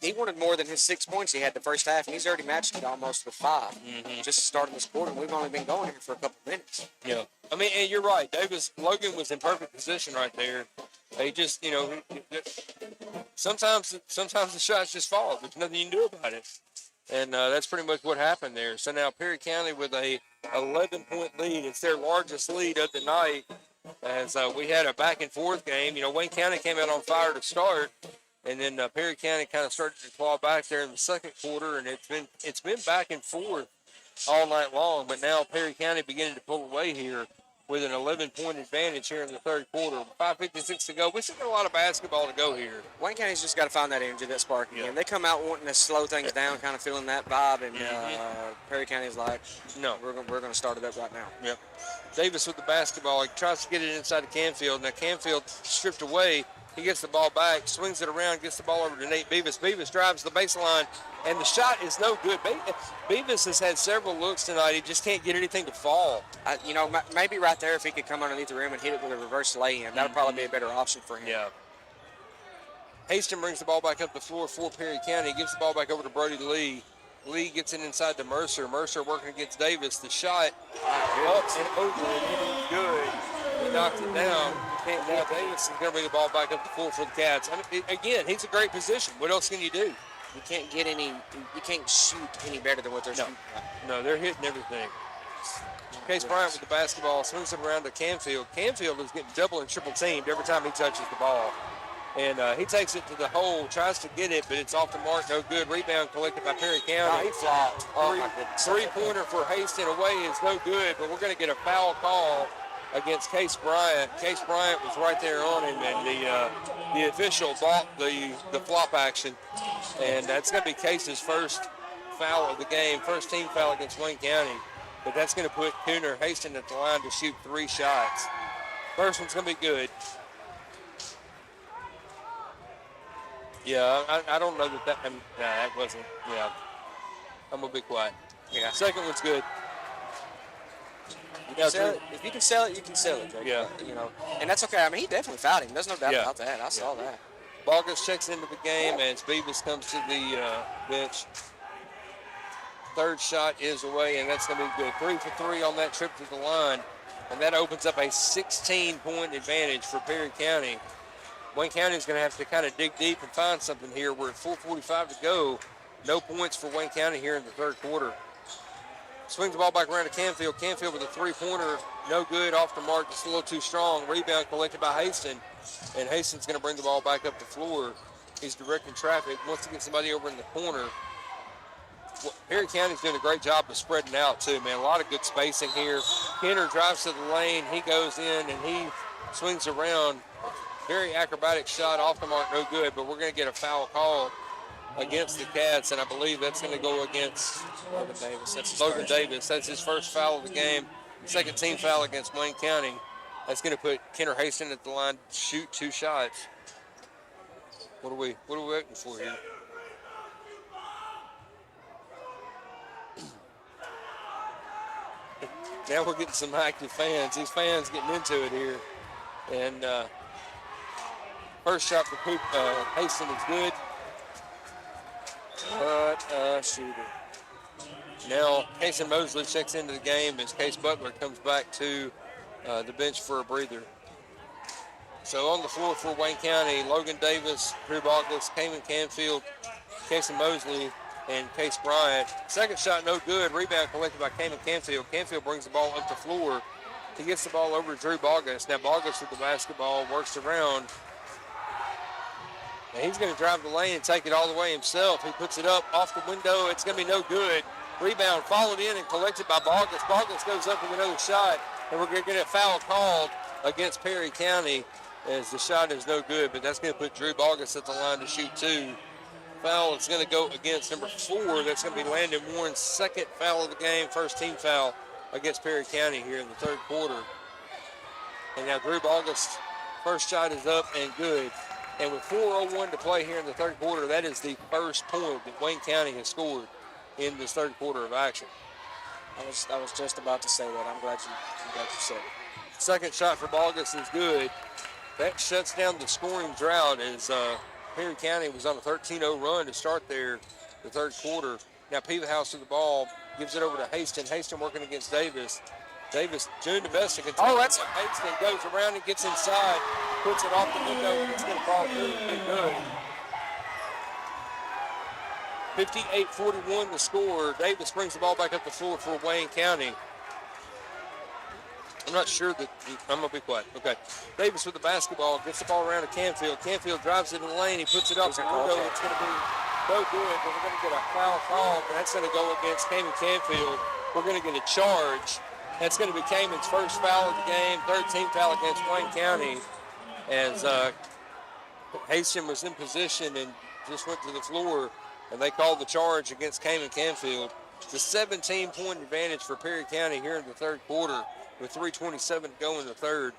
He wanted more than his 6 points he had the first half, and he's already matched it almost with 5. Just starting this quarter, and we've only been going here for a couple minutes. Yeah. I mean, and you're right. Logan was in perfect position right there. He just, you know, sometimes the shots just fall. There's nothing you can do about it. And that's pretty much what happened there. So now Perry County with a 11-point lead. It's their largest lead of the night, as we had a back-and-forth game. You know, Wayne County came out on fire to start, and then Perry County kind of started to claw back there in the second quarter, and it's been back and forth all night long. But now Perry County beginning to pull away here with an 11-point advantage here in the third quarter. 5:56 to go. We still got a lot of basketball to go here. Wayne County's just got to find that energy, that spark again. They come out wanting to slow things down, kind of feeling that vibe, and Perry County's like, no, we're going to start it up right now. Yep. Davis with the basketball. He tries to get it inside to Canfield. Now Canfield stripped away. He gets the ball back, swings it around, gets the ball over to Nate Beavis. Beavis drives the baseline, and the shot is no good. Beavis has had several looks tonight. He just can't get anything to fall. You know, maybe right there if he could come underneath the rim and hit it with a reverse lay-in, that would probably be a better option for him. Yeah. Haston brings the ball back up the floor for Perry County. He gives the ball back over to Brody Lee. Lee gets it inside to Mercer. Mercer working against Davis. The shot up and over, and it is good. He knocked it down. Now Davis is going to bring the ball back up the floor for the Cats. I mean, again, he's a great position. What else can you do? You can't shoot any better than what they're shooting. No, they're hitting everything. Case Bryant with the basketball, swings it around to Canfield. Canfield is getting double and triple teamed every time he touches the ball. And he takes it to the hole, tries to get it, but it's off the mark, no good. Rebound collected by Perry County. He flopped. Three-pointer for Haston away is no good, but we're going to get a foul call against Case Bryant. Case Bryant was right there on him, and the official bought the flop action. And that's going to be Case's first foul of the game, first team foul against Wayne County. but that's going to put Cooner Hastings at the line to shoot 3 shots. First one's going to be good. Yeah, I don't know that wasn't, yeah. I'm going to be quiet. Yeah. Second one's good. If you can sell it, you can sell it, Jake. Yeah. You know, and that's okay. I mean, he definitely fouled him. There's no doubt about that. I saw that. Bogus checks into the game as Beavis comes to the bench. Third shot is away, and that's going to be good. 3 for 3 on that trip to the line, and that opens up a 16-point advantage for Perry County. Wayne County is going to have to kind of dig deep and find something here. We're at 4:45 to go. No points for Wayne County here in the third quarter. Swings the ball back around to Canfield. Canfield with a three-pointer. No good, off the mark, just a little too strong. Rebound collected by Hastings, and Hastings going to bring the ball back up the floor. He's directing traffic, wants to get somebody over in the corner. Well, Perry County's doing a great job of spreading out, too, man. A lot of good spacing here. Kenner drives to the lane. He goes in, and he swings around. Very acrobatic shot, off the mark, no good, but we're going to get a foul call against the Cats, and I believe that's going to go against Logan Davis. That's his first foul of the game. Second team foul against Wayne County. That's going to put Kenner Hastings at the line to shoot 2 shots. What are we waiting for here? Now we're getting some active fans. These fans getting into it here. And first shot for Hastings is good. But shooter. Now Casey Mosley checks into the game as Case Butler comes back to the bench for a breather. So on the floor for Wayne County, Logan Davis, Drew Bogus, Cayman Canfield, Casey Mosley, and Case Bryant. Second shot no good. Rebound collected by Cayman Canfield. Canfield brings the ball up the floor. He gets the ball over to Drew Bogus. Now Bogus with the basketball works around. And he's going to drive the lane and take it all the way himself. He puts it up off the window. It's going to be no good. Rebound followed in and collected by Bogus. Bogus goes up with another shot, and we're going to get a foul called against Perry County as the shot is no good, but that's going to put Drew Bogus at the line to shoot 2. Foul is going to go against number 4. That's going to be Landon Warren's second foul of the game, first team foul against Perry County here in the third quarter. And now Drew Bogus' first shot is up and good. And with 4:01 to play here in the third quarter, that is the first point that Wayne County has scored in this third quarter of action. I was just about to say that. I'm glad you said it. Second shot for Bogus is good. That shuts down the scoring drought as Perry County was on a 13-0 run to start there the third quarter. Now Peevahouse with the ball, gives it over to Hastings. Hastings working against Davis. Davis doing the best to control. Hastings goes around and gets inside, puts it off the window, and it's going to fall through. Good. 58-41 the score. Davis brings the ball back up the floor for Wayne County. I'm not sure that I'm going to be quiet. Okay. Davis with the basketball, gets the ball around to Canfield. Canfield drives it in the lane. He puts it up the window. It's going to be no good, but we're going to get a foul call, and that's going to go against Cayman Canfield. We're going to get a charge. That's going to be Cayman's first foul of the game, third team foul against Wayne County, as Hastings was in position and just went to the floor, and they called the charge against Cayman Canfield. It's a 17-point advantage for Perry County here in the third quarter with 3:27 to go in the third.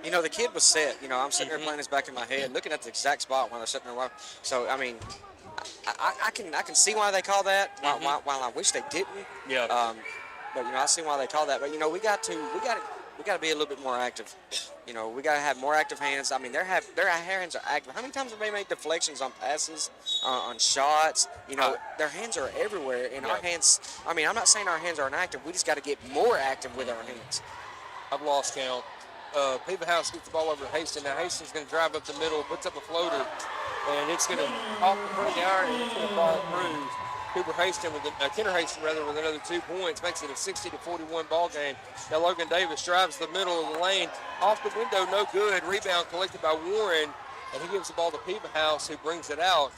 You know, the kid was set. You know, I'm sitting there playing this back in my head, looking at the exact spot while they're sitting there. So, I mean, I can see why they call that. While I wish they didn't. Yeah. But you know, I see why they call that. But you know, we got to be a little bit more active. You know, we got to have more active hands. I mean, their hands are active. How many times have they made deflections on passes, on shots? You know, their hands are everywhere. And our hands. I mean, I'm not saying our hands aren't active. We just got to get more active with our hands. I've lost count. Peevahouse gets the ball over to Hastings. Now Hastings is going to drive up the middle, puts up a floater, and it's going to off the front of the iron, and it's going to fall through. Kenner Hastings with another 2 points, makes it a 60-41 ball game. Now Logan Davis drives the middle of the lane, off the window, no good. Rebound collected by Warren, and he gives the ball to Peevahouse, who brings it out.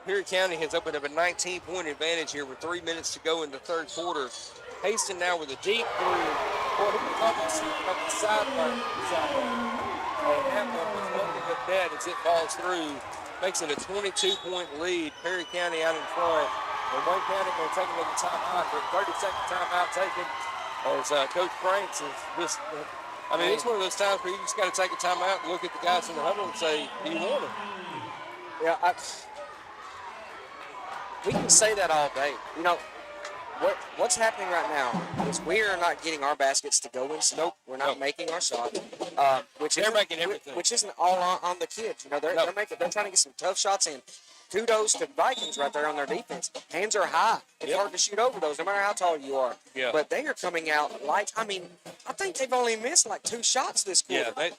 Perry County has opened up a 19-point advantage here with 3 minutes to go in the third quarter. Hastings now with a deep three. Well, he was up the sideline. And that one was looking at that as it falls through. Makes it a 22-point lead. Perry County out in front And Wayne County going to take another timeout. The 30-second timeout taken as Coach Franks is just, I mean, it's one of those times where you just got to take a timeout and look at the guys in the huddle and say, do you want it? Yeah, we can say that all day. You know, what's happening right now is we are not getting our baskets to go inside. Nope. We're not making our shots, They're making everything. which isn't all on the kids. You know, they're trying to get some tough shots in. Kudos to Vikings right there on their defense. Hands are high. It's hard to shoot over those, no matter how tall you are. Yeah. But they are coming out like, I mean, I think they've only missed like 2 shots this quarter. Yeah,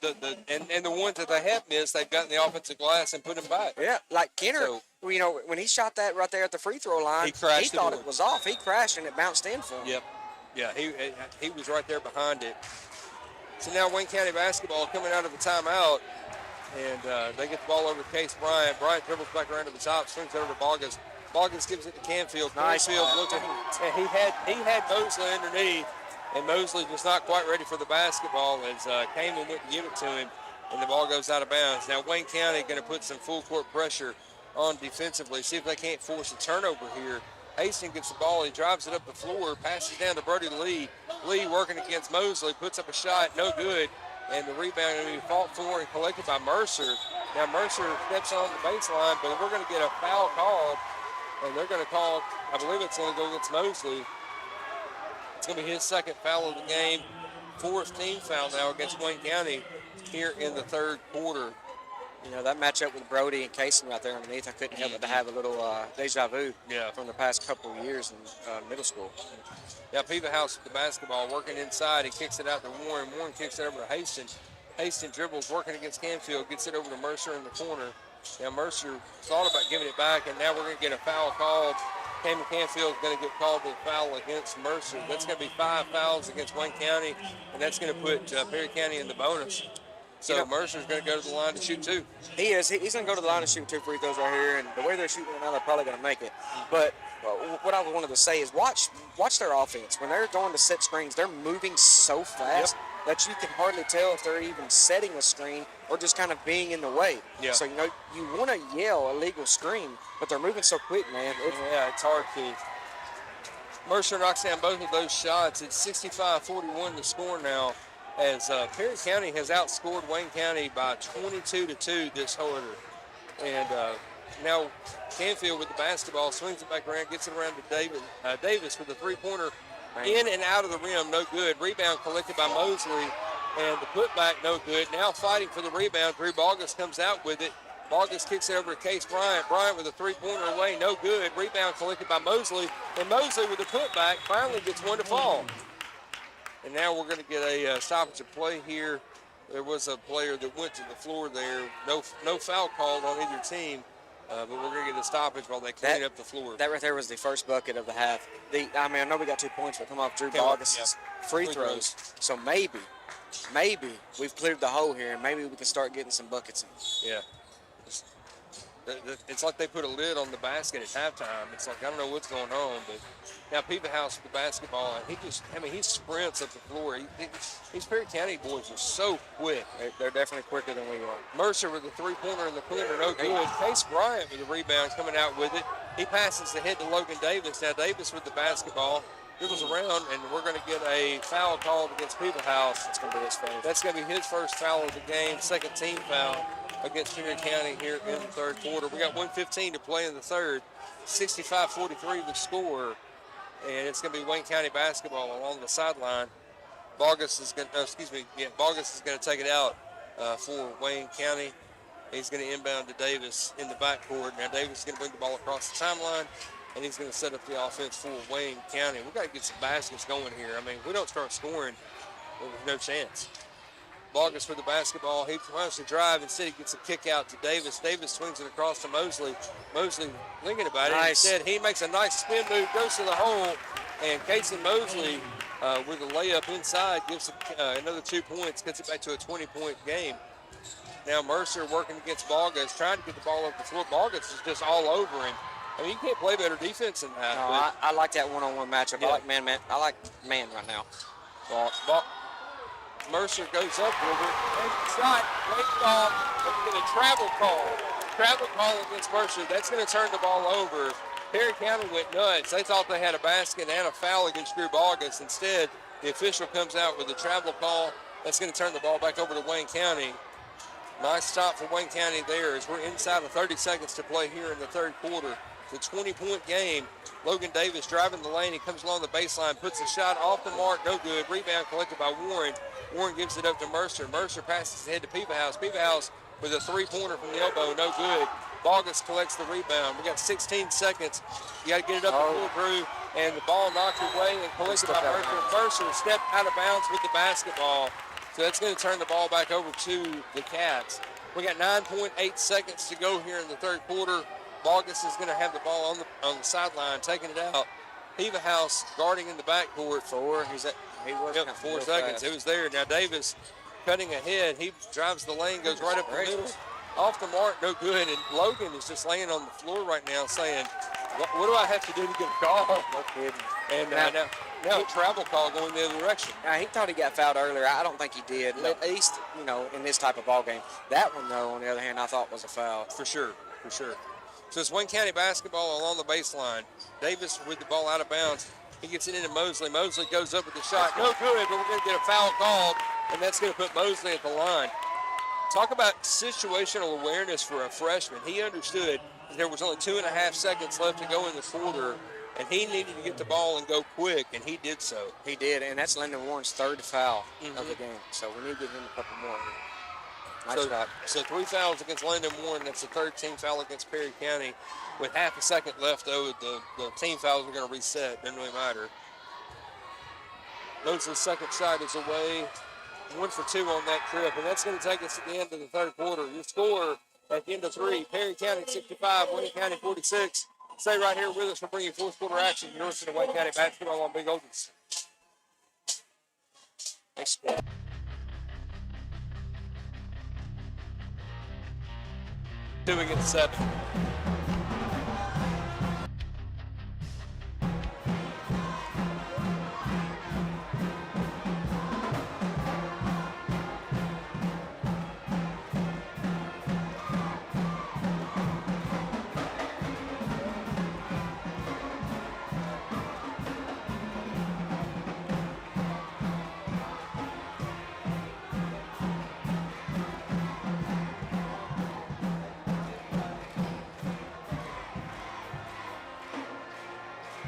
and the ones that they have missed, they've gotten the offensive glass and put them back. Yeah, like Kenner, you know, when he shot that right there at the free throw line, he thought it was off. He crashed and it bounced in for him. Yep. Yeah, he was right there behind it. So now Wayne County basketball coming out of the timeout, and they get the ball over to Case Bryant. Bryant dribbles back around to the top, swings it over to Boggins. Boggins gives it to Canfield. Nice. Canfield looking, and he had Mosley underneath, and Mosley was not quite ready for the basketball as Kamen went to give it to him, and the ball goes out of bounds. Now Wayne County going to put some full court pressure on defensively, see if they can't force a turnover here. Hastings gets the ball, he drives it up the floor, passes down to Brody Lee. Lee working against Mosley, puts up a shot, no good, and the rebound going to be fought for and collected by Mercer. Now Mercer steps on the baseline, but we're going to get a foul called, and they're going to call, I believe it's going to go against Mosley. It's going to be his second foul of the game, 4th team foul now against Wayne County here in the 3rd quarter. You know, that matchup with Brody and Casey right there underneath, I couldn't help but to have a little deja vu from the past couple of years in middle school. Yeah, House with the basketball, working inside. He kicks it out to Warren. Warren kicks it over to Hastings. Hastings dribbles, working against Canfield, gets it over to Mercer in the corner. Now Mercer thought about giving it back, and now we're going to get a foul called. Cameron Canfield is going to get called to foul against Mercer. That's going to be 5 fouls against Wayne County, and that's going to put Perry County in the bonus. So Mercer's going to go to the line to shoot 2. He is. He's going to go to the line to shoot 2 free throws right here, and the way they're shooting now, they're probably going to make it. But what I wanted to say is watch their offense. When they're going to set screens, they're moving so fast that you can hardly tell if they're even setting a screen or just kind of being in the way. Yeah. So, you know, you want to yell illegal screen, but they're moving so quick, man. It's hard to. Mercer knocks down both of those shots. It's 65-41 to score now, as Perry County has outscored Wayne County by 22-2 this quarter. And now Canfield with the basketball, swings it back around, gets it around to Davis with the three-pointer. In and out of the rim, no good. Rebound collected by Mosley, and the putback, no good. Now fighting for the rebound, Drew Boggins comes out with it. Boggins kicks it over to Case Bryant. Bryant with a three-pointer away, no good. Rebound collected by Mosley, and Mosley with the putback finally gets one to fall. And now we're going to get a stoppage of play here. There was a player that went to the floor there. No foul called on either team, but we're going to get a stoppage while they clean up the floor. That right there was the first bucket of the half. I know we got 2 points, but come off Drew Boggins' free throws. So maybe we've cleared the hole here, and maybe we can start getting some buckets in. Yeah. It's like they put a lid on the basket at halftime. It's like, I don't know what's going on, but now House with the basketball, and he sprints up the floor. These Perry County boys are so quick. They're definitely quicker than we are. Mercer with the three-pointer in the corner, no good. Case Bryant with the rebound coming out with it. He passes the head to Logan Davis. Now Davis with the basketball. Dribbles around, and we're going to get a foul called against House. That's going to be his first. That's going to be his first foul of the game, second team foul against Perry County here in the 3rd quarter. We got 1:15 to play in the 3rd. 65-43 the score, and it's going to be Wayne County basketball along the sideline. Boggins is going to take it out for Wayne County. He's going to inbound to Davis in the backcourt. Now Davis is going to bring the ball across the timeline, and he's going to set up the offense for Wayne County. We've got to get some baskets going here. I mean, if we don't start scoring, there's no chance. Boggins for the basketball. He tries to drive. Instead, he gets a kick out to Davis. Davis swings it across to Mosley. Mosley thinking about it. Nice. Instead, he makes a nice spin move, goes to the hole, and Casey Mosley with a layup inside gives another 2 points, gets it back to a 20-point game. Now Mercer working against Boggins, trying to get the ball up the floor. Boggins is just all over him. I mean, you can't play better defense than that. No, I like that one-on-one matchup. Yeah. I like man. I like man right now. Mercer goes up with it. And shot, waved off, and get a travel call. Travel call against Mercer. That's going to turn the ball over. Perry County went nuts. They thought they had a basket and a foul against Drew Bogus. Instead, the official comes out with a travel call. That's going to turn the ball back over to Wayne County. Nice stop for Wayne County there as we're inside of 30 seconds to play here in the third quarter. It's a 20-point game. Logan Davis driving the lane. He comes along the baseline, puts a shot off the mark, no good. Rebound collected by Warren. Warren gives it up to Mercer. Mercer passes ahead to Peepahouse. Peepahouse with a three-pointer from the elbow, no good. Bogus collects the rebound. We got 16 seconds. You got to get it up the floor, Drew, and the ball knocked away and collected by Mercer. Mercer stepped out of bounds with the basketball. So that's going to turn the ball back over to the Cats. We got 9.8 seconds to go here in the third quarter. Bogus is going to have the ball on the sideline, taking it out. Peepahouse guarding in the backcourt. He was 4 seconds. Fast. It was there. Now Davis cutting ahead. He drives the lane, goes right up the middle. Off the mark, no good. And Logan is just laying on the floor right now saying, what do I have to do to get a call? No kidding. And now a travel call going the other direction. Now, he thought he got fouled earlier. I don't think he did. No. At least, in this type of ball game. That one, though, on the other hand, I thought was a foul. For sure. So it's Wayne County basketball along the baseline. Davis with the ball out of bounds. He gets it into Mosley. Mosley goes up with the shot. No good, but we're going to get a foul called, and that's going to put Mosley at the line. Talk about situational awareness for a freshman. He understood that there was only 2.5 seconds left to go in the quarter, and he needed to get the ball and go quick, and he did so. He did, and that's Lyndon Warren's third foul of the game. So we need to give him a couple more. Nice shot. So 3 fouls against Lyndon Warren. That's the third team foul against Perry County. With half a second left, though, the team fouls are going to reset. Doesn't really matter. Mosley's second shot is away. 1 for 2 on that trip, and that's going to take us to the end of the third quarter. Your score at the end of 3, Perry County 65, Wayne County 46. Stay right here with us. We'll bring you fourth quarter action. You're listening to Wayne County basketball on Big Oldies. Thanks. 2 against 7.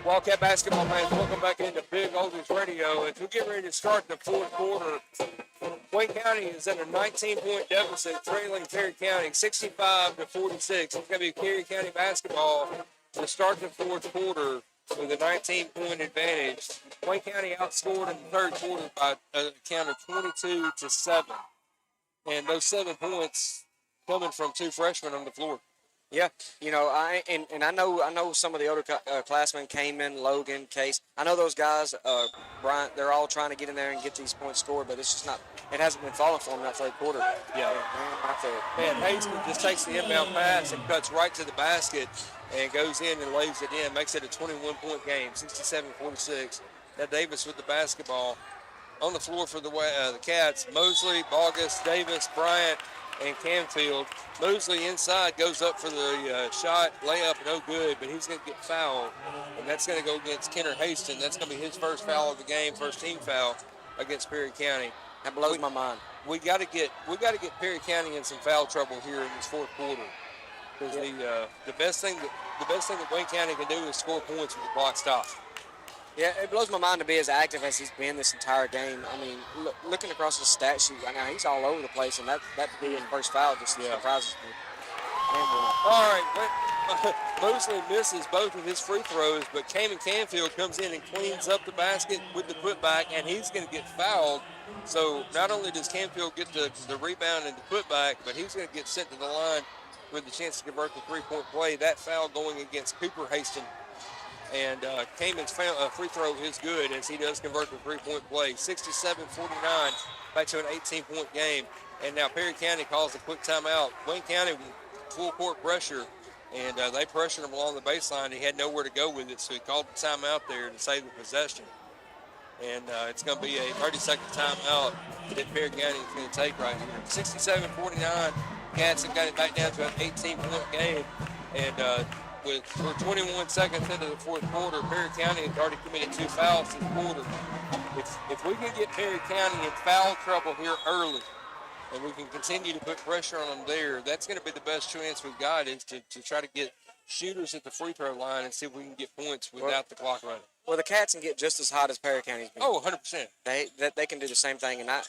Wildcat basketball fans, welcome back into Big Oldies Radio. As we get ready to start the fourth quarter, Wayne County is at a 19-point deficit, trailing Perry County 65-46. It's going to be Perry County basketball to start the fourth quarter with a 19-point advantage. Wayne County outscored in the third quarter by a count of 22-7. And those 7 points coming from 2 freshmen on the floor. Yeah, I know some of the older classmen, Kamen, Logan, Case. I know those guys, Bryant. They're all trying to get in there and get these points scored, but it's just not. It hasn't been falling for them that third quarter. Yeah, man, Hastings just takes the inbound pass and cuts right to the basket and goes in and lays it in, makes it a 21-point game, 67-46. Now Davis with the basketball on the floor for the Cats. Mosley, Bogus, Davis, Bryant, and Canfield. Mosley inside goes up for the shot, layup, no good, but he's going to get fouled, and that's going to go against Kenner Hastings. That's going to be his first foul of the game, first team foul against Perry County. That blows my mind. We got to get Perry County in some foul trouble here in this fourth quarter, because the best thing that Wayne County can do is score points with the clock stopped. Yeah, it blows my mind to be as active as he's been this entire game. I mean, looking across the stat sheet right now, he's all over the place, and that to be his first foul just surprises me. All right, Mosley misses both of his free throws, but Kamen Canfield comes in and cleans up the basket with the putback, and he's going to get fouled. So not only does Canfield get the rebound and the putback, but he's going to get sent to the line with the chance to convert the three-point play. That foul going against Cooper Hastings. And Kamen's free throw is good as he does convert the three-point play. 67-49, back to an 18-point game. And now Perry County calls a quick timeout. Wayne County full court pressure, and they pressured him along the baseline. He had nowhere to go with it, so he called the timeout there to save the possession. And it's going to be a 30-second timeout that Perry County is going to take right here. 67-49, Cats have got it back down to an 18-point game. And we're 21 seconds into the fourth quarter. Perry County has already committed 2 fouls this quarter. If we can get Perry County in foul trouble here early, and we can continue to put pressure on them there, that's going to be the best chance we've got, is to try to get shooters at the free throw line and see if we can get points without the clock running. Well, the Cats can get just as hot as Perry County's been. Oh, 100%. They can do the same thing, and I'm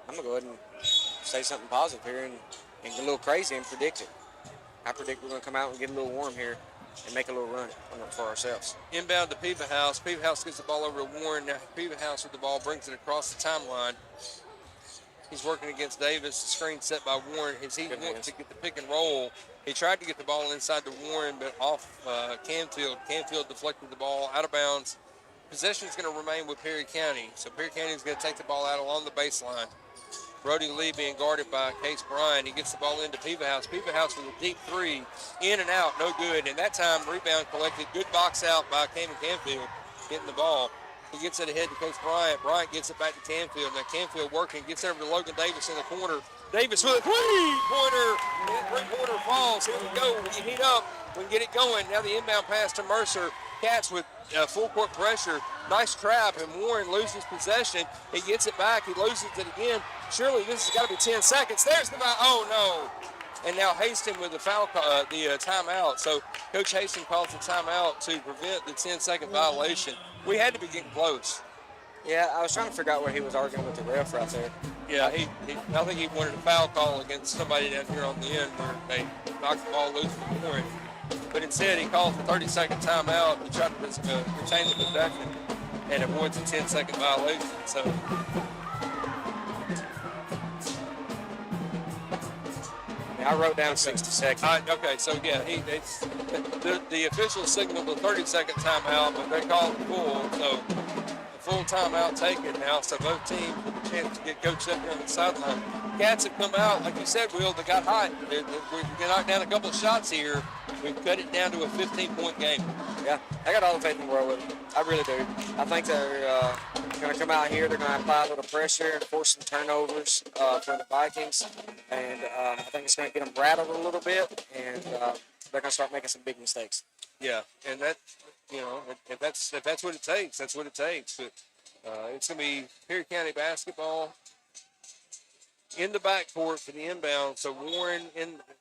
going to go ahead and say something positive here and get a little crazy and predict it. I predict we're going to come out and get a little warm here and make a little run for ourselves. Inbound to Peevahouse. Peevahouse gets the ball over to Warren. Now Peevahouse with the ball brings it across the timeline. He's working against Davis. The screen set by Warren. He wants to get the pick and roll. He tried to get the ball inside to Warren, but off Canfield. Canfield deflected the ball out of bounds. Possession is going to remain with Perry County. So Perry County is going to take the ball out along the baseline. Brody Lee being guarded by Case Bryan. He gets the ball into Peevahouse. Peevahouse with a deep three. In and out, no good. And that time, rebound collected. Good box out by Cameron Canfield getting the ball. He gets it ahead to Coach Bryant. Bryant gets it back to Canfield. Now Canfield working, gets over to Logan Davis in the corner. Davis with a three-pointer. And three-pointer falls. Here we go. We can heat up. We can get it going. Now the inbound pass to Mercer. Cats with full court pressure. Nice trap, and Warren loses possession. He gets it back. He loses it again. Surely this has got to be 10 seconds. There's the foul. Oh, no. And now Haston with the foul, timeout. So Coach Haston calls the timeout to prevent the 10-second violation. We had to be getting close. Yeah, I was trying to figure out where he was arguing with the ref right there. Yeah, I think he wanted a foul call against somebody down here on the end where they knocked the ball loose from Warren. But instead, he calls the 30-second timeout to try to retain the possession and avoids a 10-second violation. So I wrote down 60 seconds. Okay, so yeah, the officials signaled the 30-second timeout, but they called it full. So a full timeout taken now. So both teams with a chance to get coached up here on the sideline. Cats have come out, like you said, Will. They got hot. They knocked down a couple of shots here. We've cut it down to a 15-point game. Yeah, I got all the faith in the world with them. I really do. I think they're going to come out here. They're going to apply a little pressure and force some turnovers for the Vikings. And I think it's going to get them rattled a little bit. And they're going to start making some big mistakes. Yeah, and that, if that's what it takes, that's what it takes. But it's going to be Perry County basketball in the backcourt for the inbound. So Warren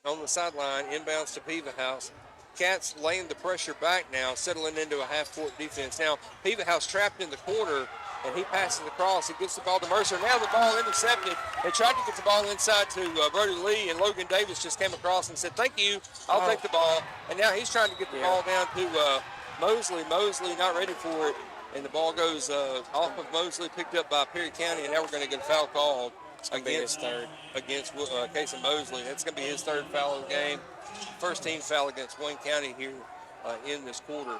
on the sideline, inbounds to Peevahouse. Cats laying the pressure back now, settling into a half-court defense. Now, Peevahouse trapped in the corner, and he passes across. He gets the ball to Mercer. Now the ball intercepted. They tried to get the ball inside to Brody Lee, and Logan Davis just came across and said, "Thank you, I'll take the ball." And now he's trying to get the ball down to Mosley. Mosley not ready for it, and the ball goes off of Mosley, picked up by Perry County, and now we're going to get a foul called against Casey Mosley. That's going to be his third foul of the game. First team foul against Wayne County here in this quarter.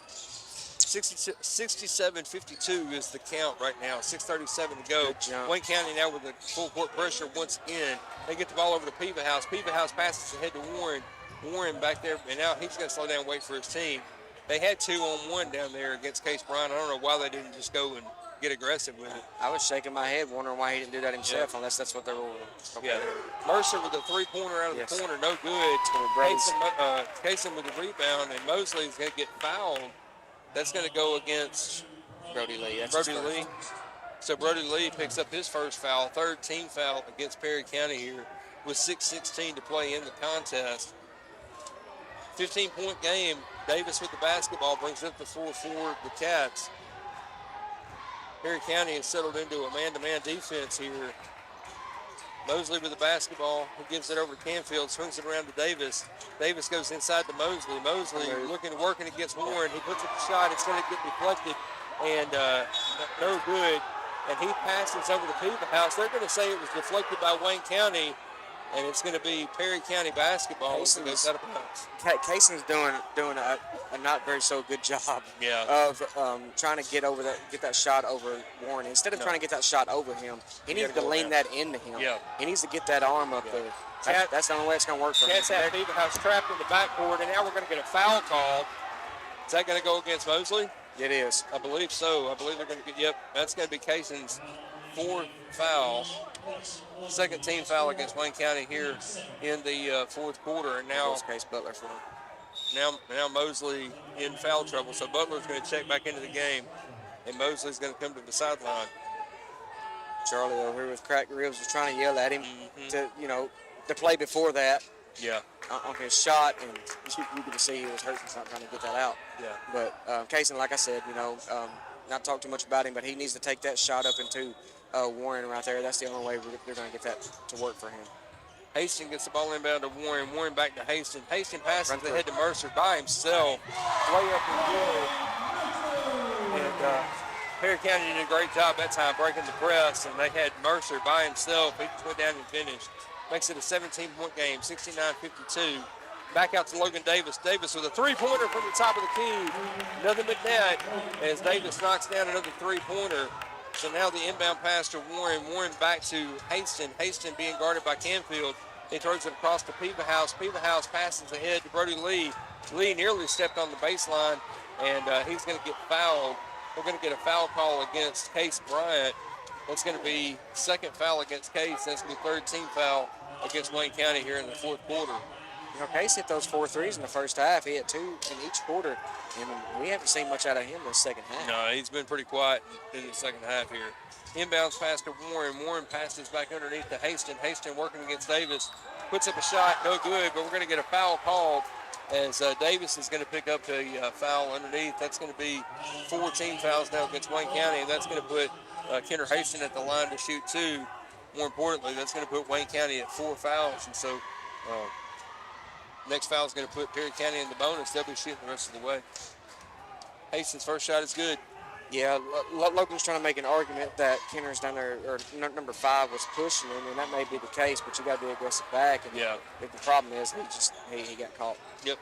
67-52 is the count right now. 6:37 to go. Wayne County now with the full court pressure once again. They get the ball over to Peevahouse. Peevahouse passes ahead to Warren. Warren back there, and now he's going to slow down and wait for his team. They had 2-on-1 down there against Case Bryan. I don't know why they didn't just go and get aggressive with it. I was shaking my head wondering why he didn't do that himself, unless that's what they were. Okay. Yeah. Mercer with a three-pointer out of the corner, no good. Kaysen with the rebound, and Mosley's going to get fouled. That's going to go against Brody Lee. So Brody Lee picks up his first foul, third team foul against Perry County here with 6:16 to play in the contest. 15-point game. Davis with the basketball brings up the 4-4 the Cats. Perry County has settled into a man-to-man defense here. Mosley with the basketball. He gives it over to Canfield, swings it around to Davis. Davis goes inside to Mosley. Mosley working against Warren. He puts up the shot. It's going to get deflected and no good. And he passes over to Peevahouse. They're going to say it was deflected by Wayne County, and it's going to be Perry County basketball. Casey's doing a not very so good job of trying to get that shot over Warren. Instead of trying to get that shot over him, he needs to lean that into him. Yeah. He needs to get that arm up there. That's the only way it's going to work for him. Cats have Peevahouse trapped in the backcourt, and now we're going to get a foul called. Is that going to go against Mosley? It is. I believe so. I believe they're going to get, that's going to be Kaysen's fourth foul. Second team foul against Wayne County here in the fourth quarter. And now Case Butler for him. now Mosley in foul trouble, so Butler's going to check back into the game, and Mosley's going to come to the sideline. Charlie over here with cracked ribs was trying to yell at him to, the play before that. Yeah. On his shot, and you could see he was hurt. He's not trying to get that out. Yeah. But Kaysen, like I said, not talk too much about him, but he needs to take that shot up into Warren right there. That's the only way they're going to get that to work for him. Hastings gets the ball inbound to Warren. Warren back to Hastings. Hastings passes ahead to Mercer by himself. Way up and good. And Perry County did a great job that time breaking the press, and they had Mercer by himself. He just went down and finished. Makes it a 17-point game, 69-52. Back out to Logan Davis. Davis with a three-pointer from the top of the key. Nothing but net as Davis knocks down another three-pointer. So now the inbound pass to Warren. Warren back to Hastings. Hastings being guarded by Canfield. He throws it across to Peevahouse. Peevahouse passes ahead to Brody Lee. Lee nearly stepped on the baseline, and he's going to get fouled. We're going to get a foul call against Case Bryant. That's going to be second foul against Case. That's going to be third team foul against Wayne County here in the fourth quarter. Case hit those 4 threes in the first half. He hit 2 in each quarter, and we haven't seen much out of him this second half. No, he's been pretty quiet in the second half here. Inbounds pass to Warren. Warren passes back underneath to Hastings. Hastings working against Davis. Puts up a shot, no good, but we're going to get a foul called as Davis is going to pick up a foul underneath. That's going to be 4 team fouls now against Wayne County, and that's going to put Kenner Hastings at the line to shoot 2. More importantly, that's going to put Wayne County at 4 fouls, and so next foul is going to put Perry County in the bonus. They'll be shooting the rest of the way. Hastings' first shot is good. Yeah, Logan's trying to make an argument that Kenner's down there, or number 5 was pushing him, and that may be the case, but you got to be aggressive back. And the problem is he got caught. Yep.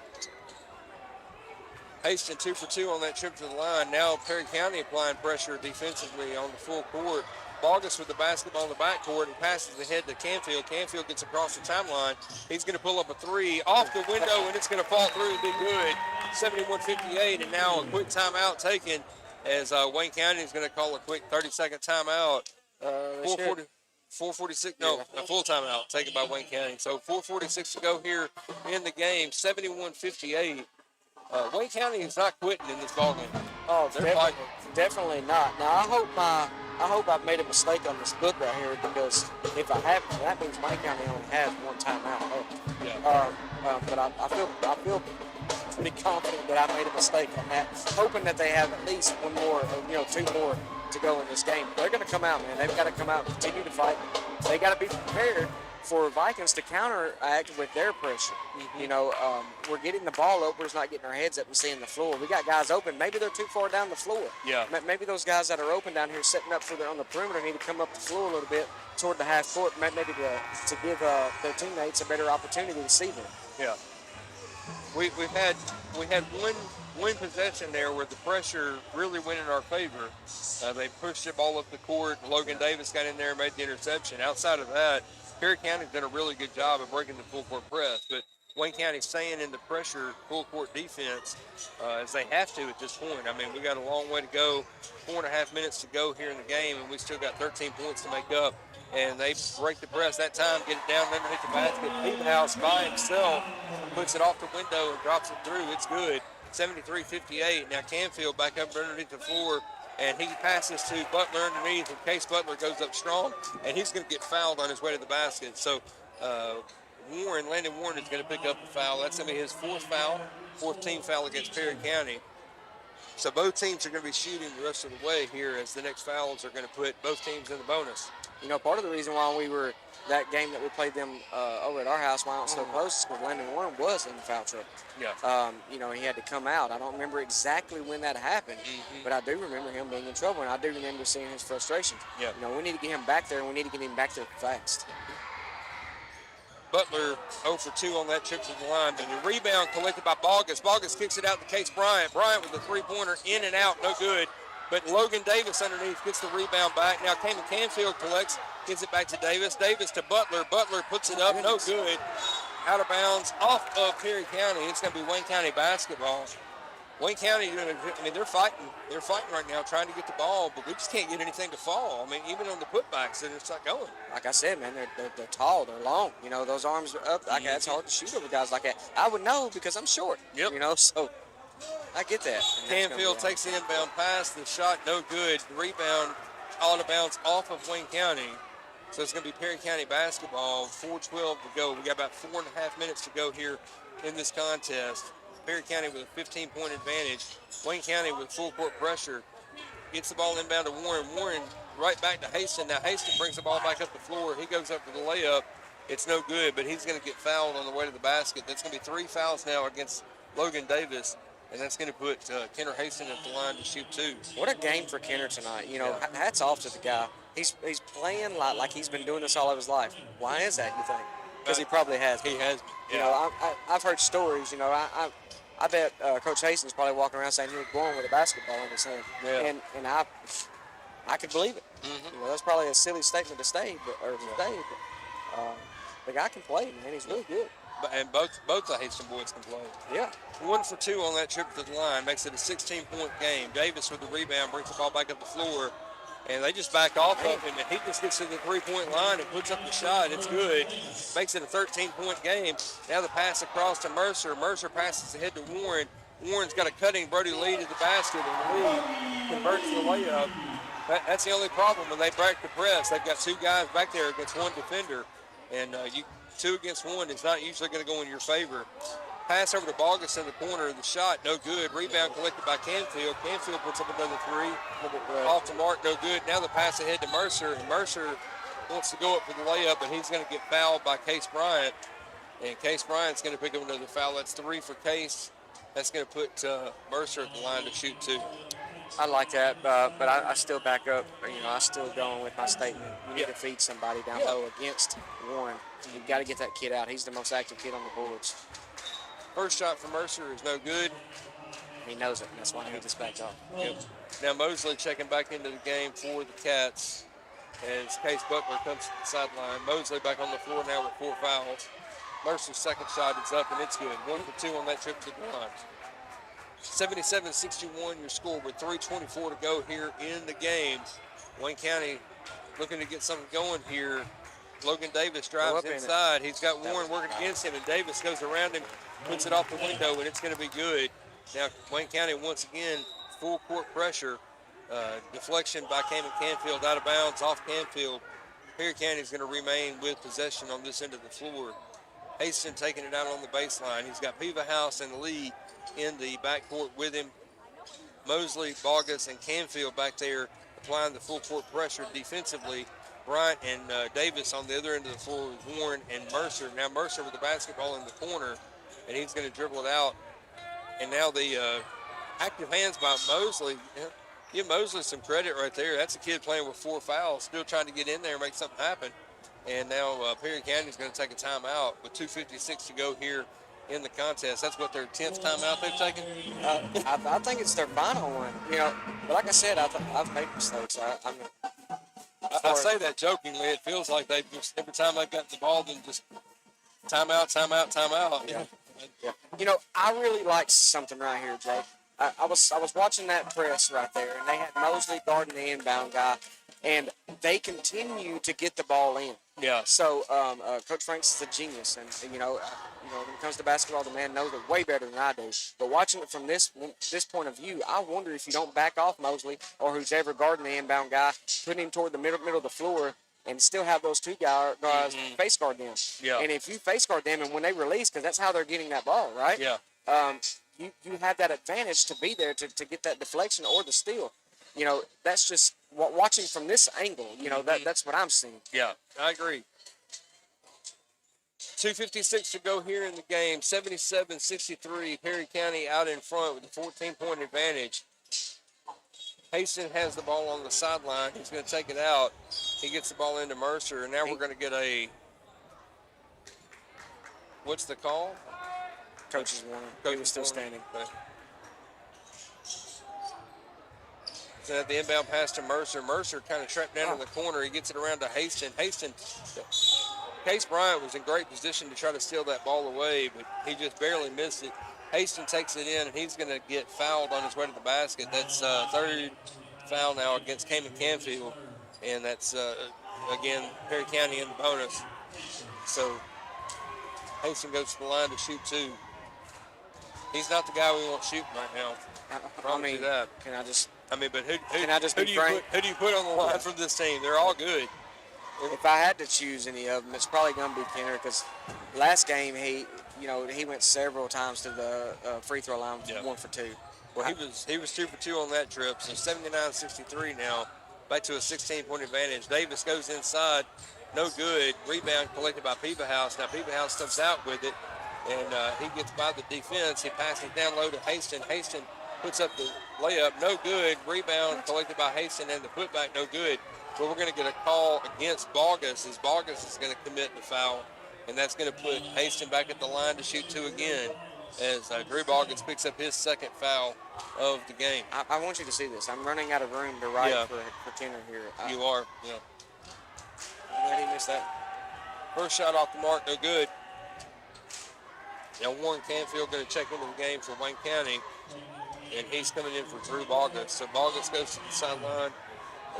Hastings 2 for 2 on that trip to the line. Now Perry County applying pressure defensively on the full court. Bogus with the basketball in the backcourt and passes ahead to Canfield. Canfield gets across the timeline. He's going to pull up a 3 off the window, and it's going to fall through and be good. 71-58, and now a quick timeout taken as Wayne County is going to call a quick 30-second timeout. 4:46, no, a full timeout taken by Wayne County. So 4:46 to go here in the game, 71-58. Wayne County is not quitting in this ballgame. Oh, definitely not. Now I hope I've made a mistake on this book right here, because if I haven't, that means Wayne County only has 1 timeout. But I feel pretty confident that I made a mistake on that, hoping that they have at least 1 more, 2 more to go in this game. They're going to come out, man. They've got to come out and continue to fight. They got to be prepared for Vikings to counteract with their pressure. We're getting the ball up. We're just not getting our heads up and seeing the floor. We got guys open. Maybe they're too far down the floor. Yeah. Maybe those guys that are open down here setting up on the perimeter need to come up the floor a little bit toward the half court, maybe to give their teammates a better opportunity to see them. Yeah. We had one possession there where the pressure really went in our favor. They pushed the ball up the court. Logan Davis got in there and made the interception. Outside of that, Perry County's done a really good job of breaking the full court press, but Wayne County's staying in the pressure full court defense as they have to at this point. I mean, we got a long way to go, 4.5 minutes to go here in the game, and we still got 13 points to make up. And they break the press that time, get it down underneath the basket. Peevahouse by himself puts it off the window and drops it through. It's good. 73-58. Now Canfield back up underneath the floor, and he passes to Butler underneath, and Case Butler goes up strong, and he's going to get fouled on his way to the basket. So Landon Warren is going to pick up the foul. That's going to be his 4th foul, 4th team foul against Perry County. So both teams are going to be shooting the rest of the way here, as the next fouls are going to put both teams in the bonus. Part of the reason why we were that game that we played them over at our house, why it was so close, because Landon Warren was in foul trouble. Yeah. He had to come out. I don't remember exactly when that happened, but I do remember him being in trouble, and I do remember seeing his frustration. Yeah. We need to get him back there, and we need to get him back there fast. Butler 0 for 2 on that trip to the line. But the rebound collected by Bogus. Bogus kicks it out to Case Bryant. Bryant with the 3-pointer in and out, no good. But Logan Davis underneath gets the rebound back. Now Canfield collects, gives it back to Davis. Davis to Butler. Butler puts it up, no good. Out of bounds, off of Perry County. It's going to be Wayne County basketball. Wayne County, I mean, they're fighting. They're fighting right now, trying to get the ball, but we just can't get anything to fall. I mean, even on the putbacks, they're just not going. Like I said, man, they're tall, they're long. You know, those arms are up. Like it's hard to shoot over guys like that. I would know because I'm short. Yep. You know, so I get that. Canfield takes the inbound pass. The shot no good. The rebound out of bounds off of Wayne County. So it's going to be Perry County basketball. 4:12 to go. We got about 4.5 minutes to go here in this contest. Perry County with a 15-point advantage. Wayne County with full court pressure. Gets the ball inbound to Warren. Warren right back to Haston. Now Haston brings the ball back up the floor. He goes up for the layup. It's no good, but he's going to get fouled on the way to the basket. That's going to be 3 fouls now against Logan Davis, and that's going to put Kenner Haston at the line to shoot 2. What a game for Kenner tonight. You know, hats off to the guy. He's playing like he's been doing this all of his life. Why is that, you think? Because he probably has. He has. You know, I've heard stories. You know, I bet Coach Hastings probably walking around saying he was born with a basketball in his hand. Yeah. And I could believe it. You know, that's probably a silly statement to say, but the guy can play, man. He's really good. And both the Haston boys can play. Yeah. 1 for 2 on that trip to the line makes it a 16-point game. Davis with the rebound brings the ball back up the floor, and they just back off of him, and he just gets to the 3-point line and puts up the shot. It's good. Makes it a 13-point game. Now the pass across to Mercer. Mercer passes ahead to Warren. Warren's got a cutting Brody Lee to the basket, and Lee converts the layup. That's the only problem when they break the press. They've got 2 guys back there against 1 defender, and 2 against 1 is not usually going to go in your favor. Pass over to Bogus in the corner. The shot, no good. Rebound collected by Canfield. Canfield puts up another 3. Off the mark, no good. Now the pass ahead to Mercer, and Mercer wants to go up for the layup, but he's going to get fouled by Case Bryant. And Case Bryant's going to pick up another foul. That's 3 for Case. That's going to put Mercer at the line to shoot 2. I like that, but I still back up. You know, I still going with my statement. You need to feed somebody down low against Warren. You've got to get that kid out. He's the most active kid on the boards. First shot from Mercer is no good. He knows it, and that's why he just backed off. Yep. Now Mosley checking back into the game for the Cats as Case Butler comes to the sideline. Mosley back on the floor now with 4 fouls. Mercer's second shot is up, and it's good. 1 for 2 on that trip to the line. 77-61 your score with 3:24 to go here in the game. Wayne County looking to get something going here. Logan Davis drives inside. He's got Warren working against him, and Davis goes around him, puts it off the window, and it's going to be good. Now Wayne County once again full court pressure. Deflection by Cayman Canfield out of bounds off Canfield. Perry County is going to remain with possession on this end of the floor. Haston taking it out on the baseline. He's got Piva House and Lee in the backcourt with him. Mosley, Bogus, and Canfield back there applying the full court pressure defensively. Bryant and Davis on the other end of the floor with Warren and Mercer. Now Mercer with the basketball in the corner, and he's going to dribble it out. And now the active hands by Mosley. Give Mosley some credit right there. That's a kid playing with 4 fouls, still trying to get in there and make something happen. And now Perry County is going to take a timeout with 2:56 to go here in the contest. That's what their 10th timeout they've taken. I think it's their final one. You know, but like I said, I've made mistakes. I say that jokingly. It feels like they just every time they've got the ball, then just timeout, timeout, timeout. Yeah. You know, I really like something right here, Jake. I was watching that press right there, and they had Mosley guarding the inbound guy, and they continue to get the ball in. Yeah. So Coach Franks is a genius, and you know when it comes to basketball, the man knows it way better than I do. But watching it from this point of view, I wonder if you don't back off Mosley or who's ever guarding the inbound guy, putting him toward the middle of the floor, and still have those 2 guys face guard them. Yeah. And if you face guard them, and when they release, because that's how they're getting that ball, right? Yeah. You have that advantage to be there to get that deflection or the steal. You know, that's just watching from this angle. You know, that's what I'm seeing. Yeah, I agree. 2:56 to go here in the game. 77-63. Perry County out in front with a 14-point advantage. Haston has the ball on the sideline. He's going to take it out. He gets the ball into Mercer, and now we're going to get a – what's the call? Coach is warning. He was still standing. So the inbound pass to Mercer. Mercer kind of trapped down in the corner. He gets it around to Haston. Case Bryant was in great position to try to steal that ball away, but he just barely missed it. Haston takes it in, and he's going to get fouled on his way to the basket. That's third foul now against Cayman Canfield, and that's, again, Perry County in the bonus. So Haston goes to the line to shoot 2. He's not the guy we want shooting right now. I mean, that. can I just But who do you put on the line from this team? They're all good. if I had to choose any of them, it's probably going to be Kenner because last game he went several times to the free throw line, 1 for 2. Well, he was 2 for 2 on that trip, so 79-63 now, back to a 16-point advantage. Davis goes inside, no good. Rebound collected by Peebahouse. Now Peebahouse steps out with it, and he gets by the defense. He passes down low to Haston. Haston puts up the layup, no good. Rebound collected by Haston, and the putback, no good. But we're going to get a call against Bogus, as Bogus is going to commit the foul, and that's going to put Haston back at the line to shoot 2 again, as Drew Bogus picks up his second foul of the game. I want you to see this. I'm running out of room to write for Kenner here. You are, yeah. I'm glad he missed that. First shot off the mark, no good. Now Warren Canfield going to check into the game for Wayne County, and he's coming in for Drew Bogus. So Bogus goes to the sideline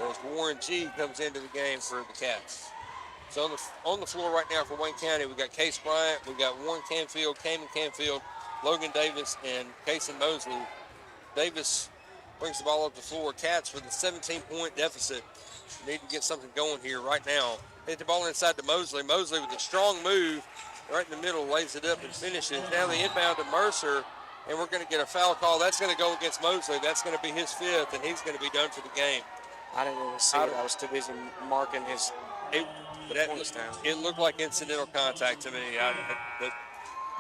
as Warren G comes into the game for the Cats. So on the floor right now for Wayne County, we got Case Bryant, we got Warren Canfield, Cayman Canfield, Logan Davis, and Casey Mosley. Davis brings the ball up the floor. Cats with a 17-point deficit. Need to get something going here right now. Hit the ball inside to Mosley. Mosley with a strong move right in the middle, lays it up and finishes. Now the inbound to Mercer, and we're going to get a foul call. That's going to go against Mosley. That's going to be his 5th, and he's going to be done for the game. I didn't even see it. I was too busy marking his points down. It looked like incidental contact to me.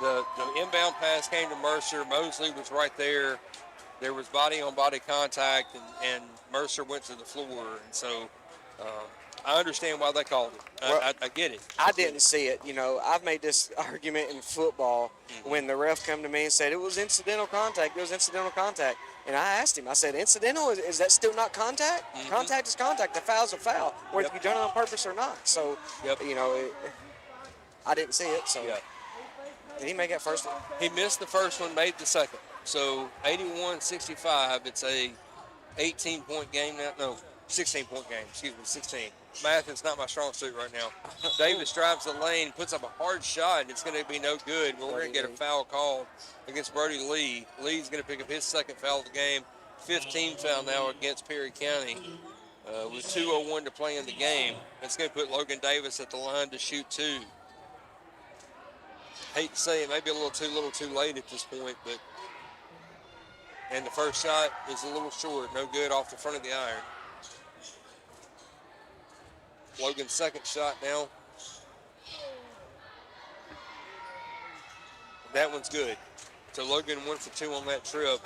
The inbound pass came to Mercer. Mosley was right there. There was body-on-body contact, and Mercer went to the floor. And so I understand why they called it. I get it. I didn't see it. I've made this argument in football when the ref come to me and said it was incidental contact. It was incidental contact. And I asked him, I said, incidental, is that still not contact? Contact is contact. A foul's a foul, whether you done it on purpose or not. So, I didn't see it. So, did he make that first one? He missed the first one, made the second. So, 81-65. It's a 18-point game now. No, 16-point game. Excuse me, 16. Math is not my strong suit right now. Davis drives the lane, puts up a hard shot, and it's going to be no good. But we're going to get a foul called against Brody Lee. Lee's going to pick up his second foul of the game. 15 foul now against Perry County with 2:01 to play in the game. That's going to put Logan Davis at the line to shoot 2. Hate to say it, maybe a little too late at this point, but and the first shot is a little short, no good off the front of the iron. Logan's second shot now. That one's good. So Logan 1 for 2 on that trip.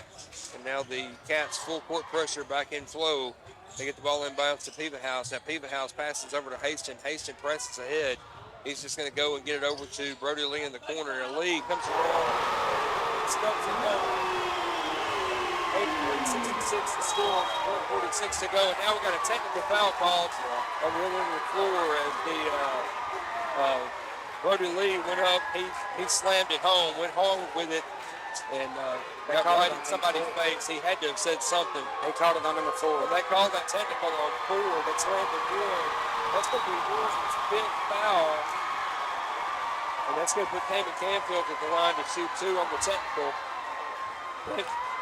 And now the Cats full court pressure back in flow. They get the ball inbounds to Peebahouse. Now Peebahouse passes over to Haston. Haston presses ahead. He's just going to go and get it over to Brody Lee in the corner. And Lee comes around. Stuffs it down. 8:66 to score, 1:46 to go, and now we got a technical foul call on the other end of the floor as Brody Lee went up. He slammed it home, went home with it, and got right in somebody's face. He had to have said something. They called it on number 4. Well, they called that technical on 4. That slammed it in. That's going to be Wilson's 5th foul, and that's going to put Cayman Canfield at the line to shoot 2 on the technical.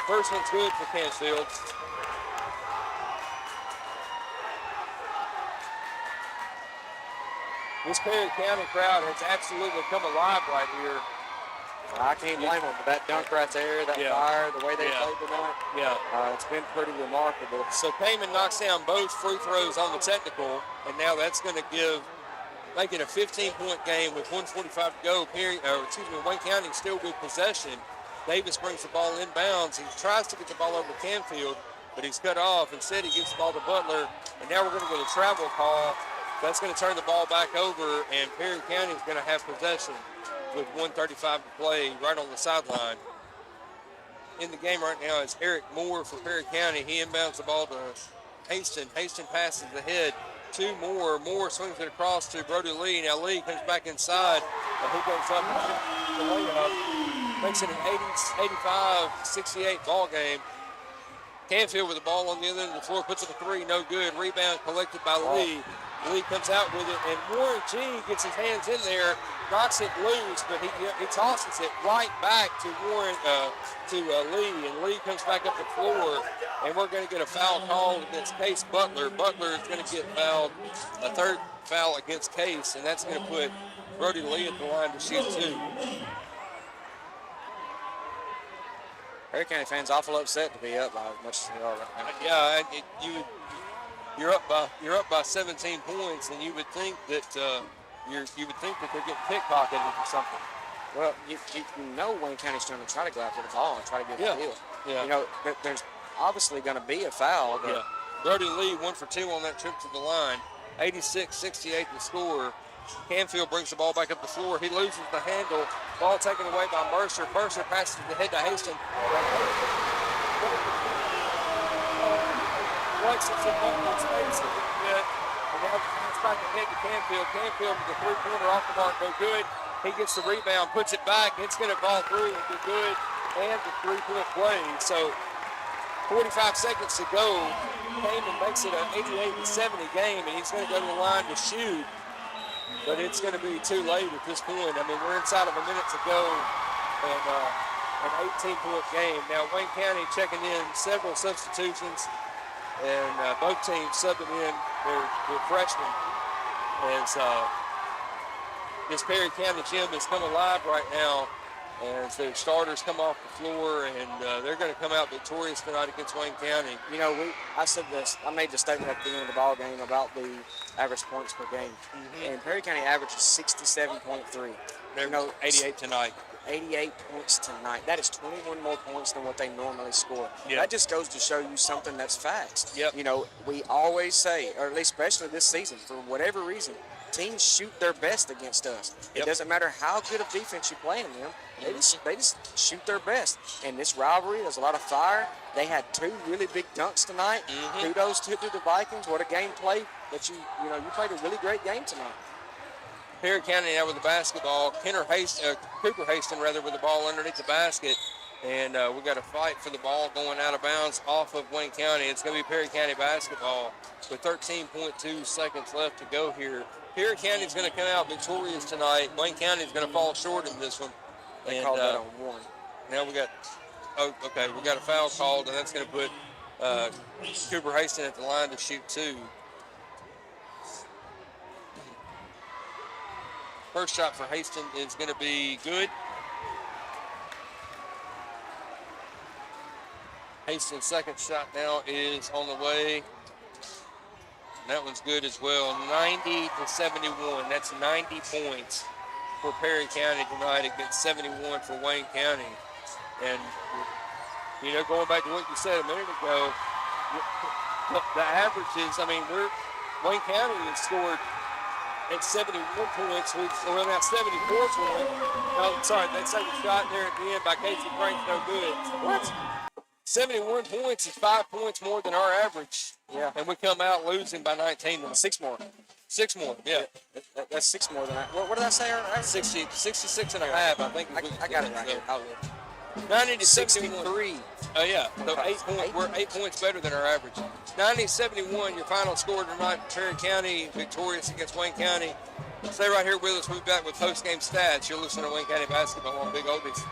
First one's good for Canfield. This Perry County crowd has absolutely come alive right here. I can't blame them. That dunk right there, that fire, the way they played tonight, it's been pretty remarkable. So Cayman knocks down both free throws on the technical, and now that's going to make it a 15-point game with 1:45 to go. Wayne County still with possession. Davis brings the ball inbounds. He tries to get the ball over to Canfield, but he's cut off. Instead, he gives the ball to Butler, and now we're going to get a travel call. That's going to turn the ball back over, and Perry County is going to have possession with 1:35 to play right on the sideline. In the game right now is Eric Moore for Perry County. He inbounds the ball to Haston. Haston passes ahead. 2 more. Moore swings it across to Brody Lee. Now Lee comes back inside, and he goes up and the layup. makes it an 85-68 ball game. Canfield with the ball on the other end of the floor, puts up a three, no good. Rebound collected by Lee. Lee comes out with it, and Warren G gets his hands in there, knocks it loose, but he tosses it right back to Lee, and Lee comes back up the floor, and we're going to get a foul called against Case Butler. Butler is going to get fouled, a third foul against Case, and that's going to put Brody Lee at the line to shoot two. Perry County fans awful upset to be up by as much as they are right now. Yeah, you're up by 17 points, and you would think that they're getting pickpocketed or something. Well, you know Wayne County's going to try to go after the ball and try to get a steal. Yeah. You know, there's obviously going to be a foul. But yeah. Brody Lee 1 for 2 on that trip to the line. 86-68 the score. Canfield brings the ball back up the floor. He loses the handle. Ball taken away by Mercer. Mercer passes the head to Haston. Flexes it up in space a little bit. And now it's back ahead to Canfield. Canfield with the three-pointer off the mark, no good. He gets the rebound, puts it back. It's going to ball through and be good. And the three-point play. So 45 seconds to go. Kamen makes it an 88-70 game, and he's going to go to the line to shoot. But it's going to be too late at this point. I mean, we're inside of a minute to go, and an 18-point game. Now, Wayne County checking in several substitutions, and both teams subbing in their freshmen. As this Perry County gym has come alive right now, as their starters come off the floor, and they're going to come out victorious tonight against Wayne County. You know, I said this. I made the statement at the end of the ball game about the average points per game, and Perry County averages 67.3. They're 88 tonight. 88 points tonight. That is 21 more points than what they normally score. Yeah. That just goes to show you something that's facts. Yep. You know, we always say, or at least especially this season, for whatever reason, teams shoot their best against us. Yep. It doesn't matter how good of defense you play in them. They just shoot their best. In this rivalry, there's a lot of fire. They had 2 really big dunks tonight. Kudos to the Vikings. What a game played. But you played a really great game tonight. Perry County now with the basketball. Cooper Haston with the ball underneath the basket. And we got a fight for the ball going out of bounds off of Wayne County. It's going to be Perry County basketball with 13.2 seconds left to go here. Perry County's going to come out victorious tonight. Wayne County's going to fall short in this one. They called that on 1. Now we got a foul called, and that's going to put Cooper Haston at the line to shoot 2. First shot for Haston is going to be good. Haston's second shot now is on the way. And that one's good as well. 90-71. That's 90 points for Perry County tonight against 71 for Wayne County. And, going back to what you said a minute ago, the averages, Wayne County has scored at 71 points. We're now 74 points. Oh, sorry, that second shot there at the end by Casey Frank's no good. What? 71 points is 5 points more than our average. Yeah. And we come out losing by 19. 6 more. 6 more, yeah. That's 6 more than that. What did I say? 66 and a half, I think. I got it right here. I'll look. 90-63. Oh, yeah. So 8 points. We're 8 points better than our average. 90-71, your final score tonight. Perry County victorious against Wayne County. Stay right here with us. We'll be back with post-game stats. You're listening to Wayne County basketball on Big Oldies.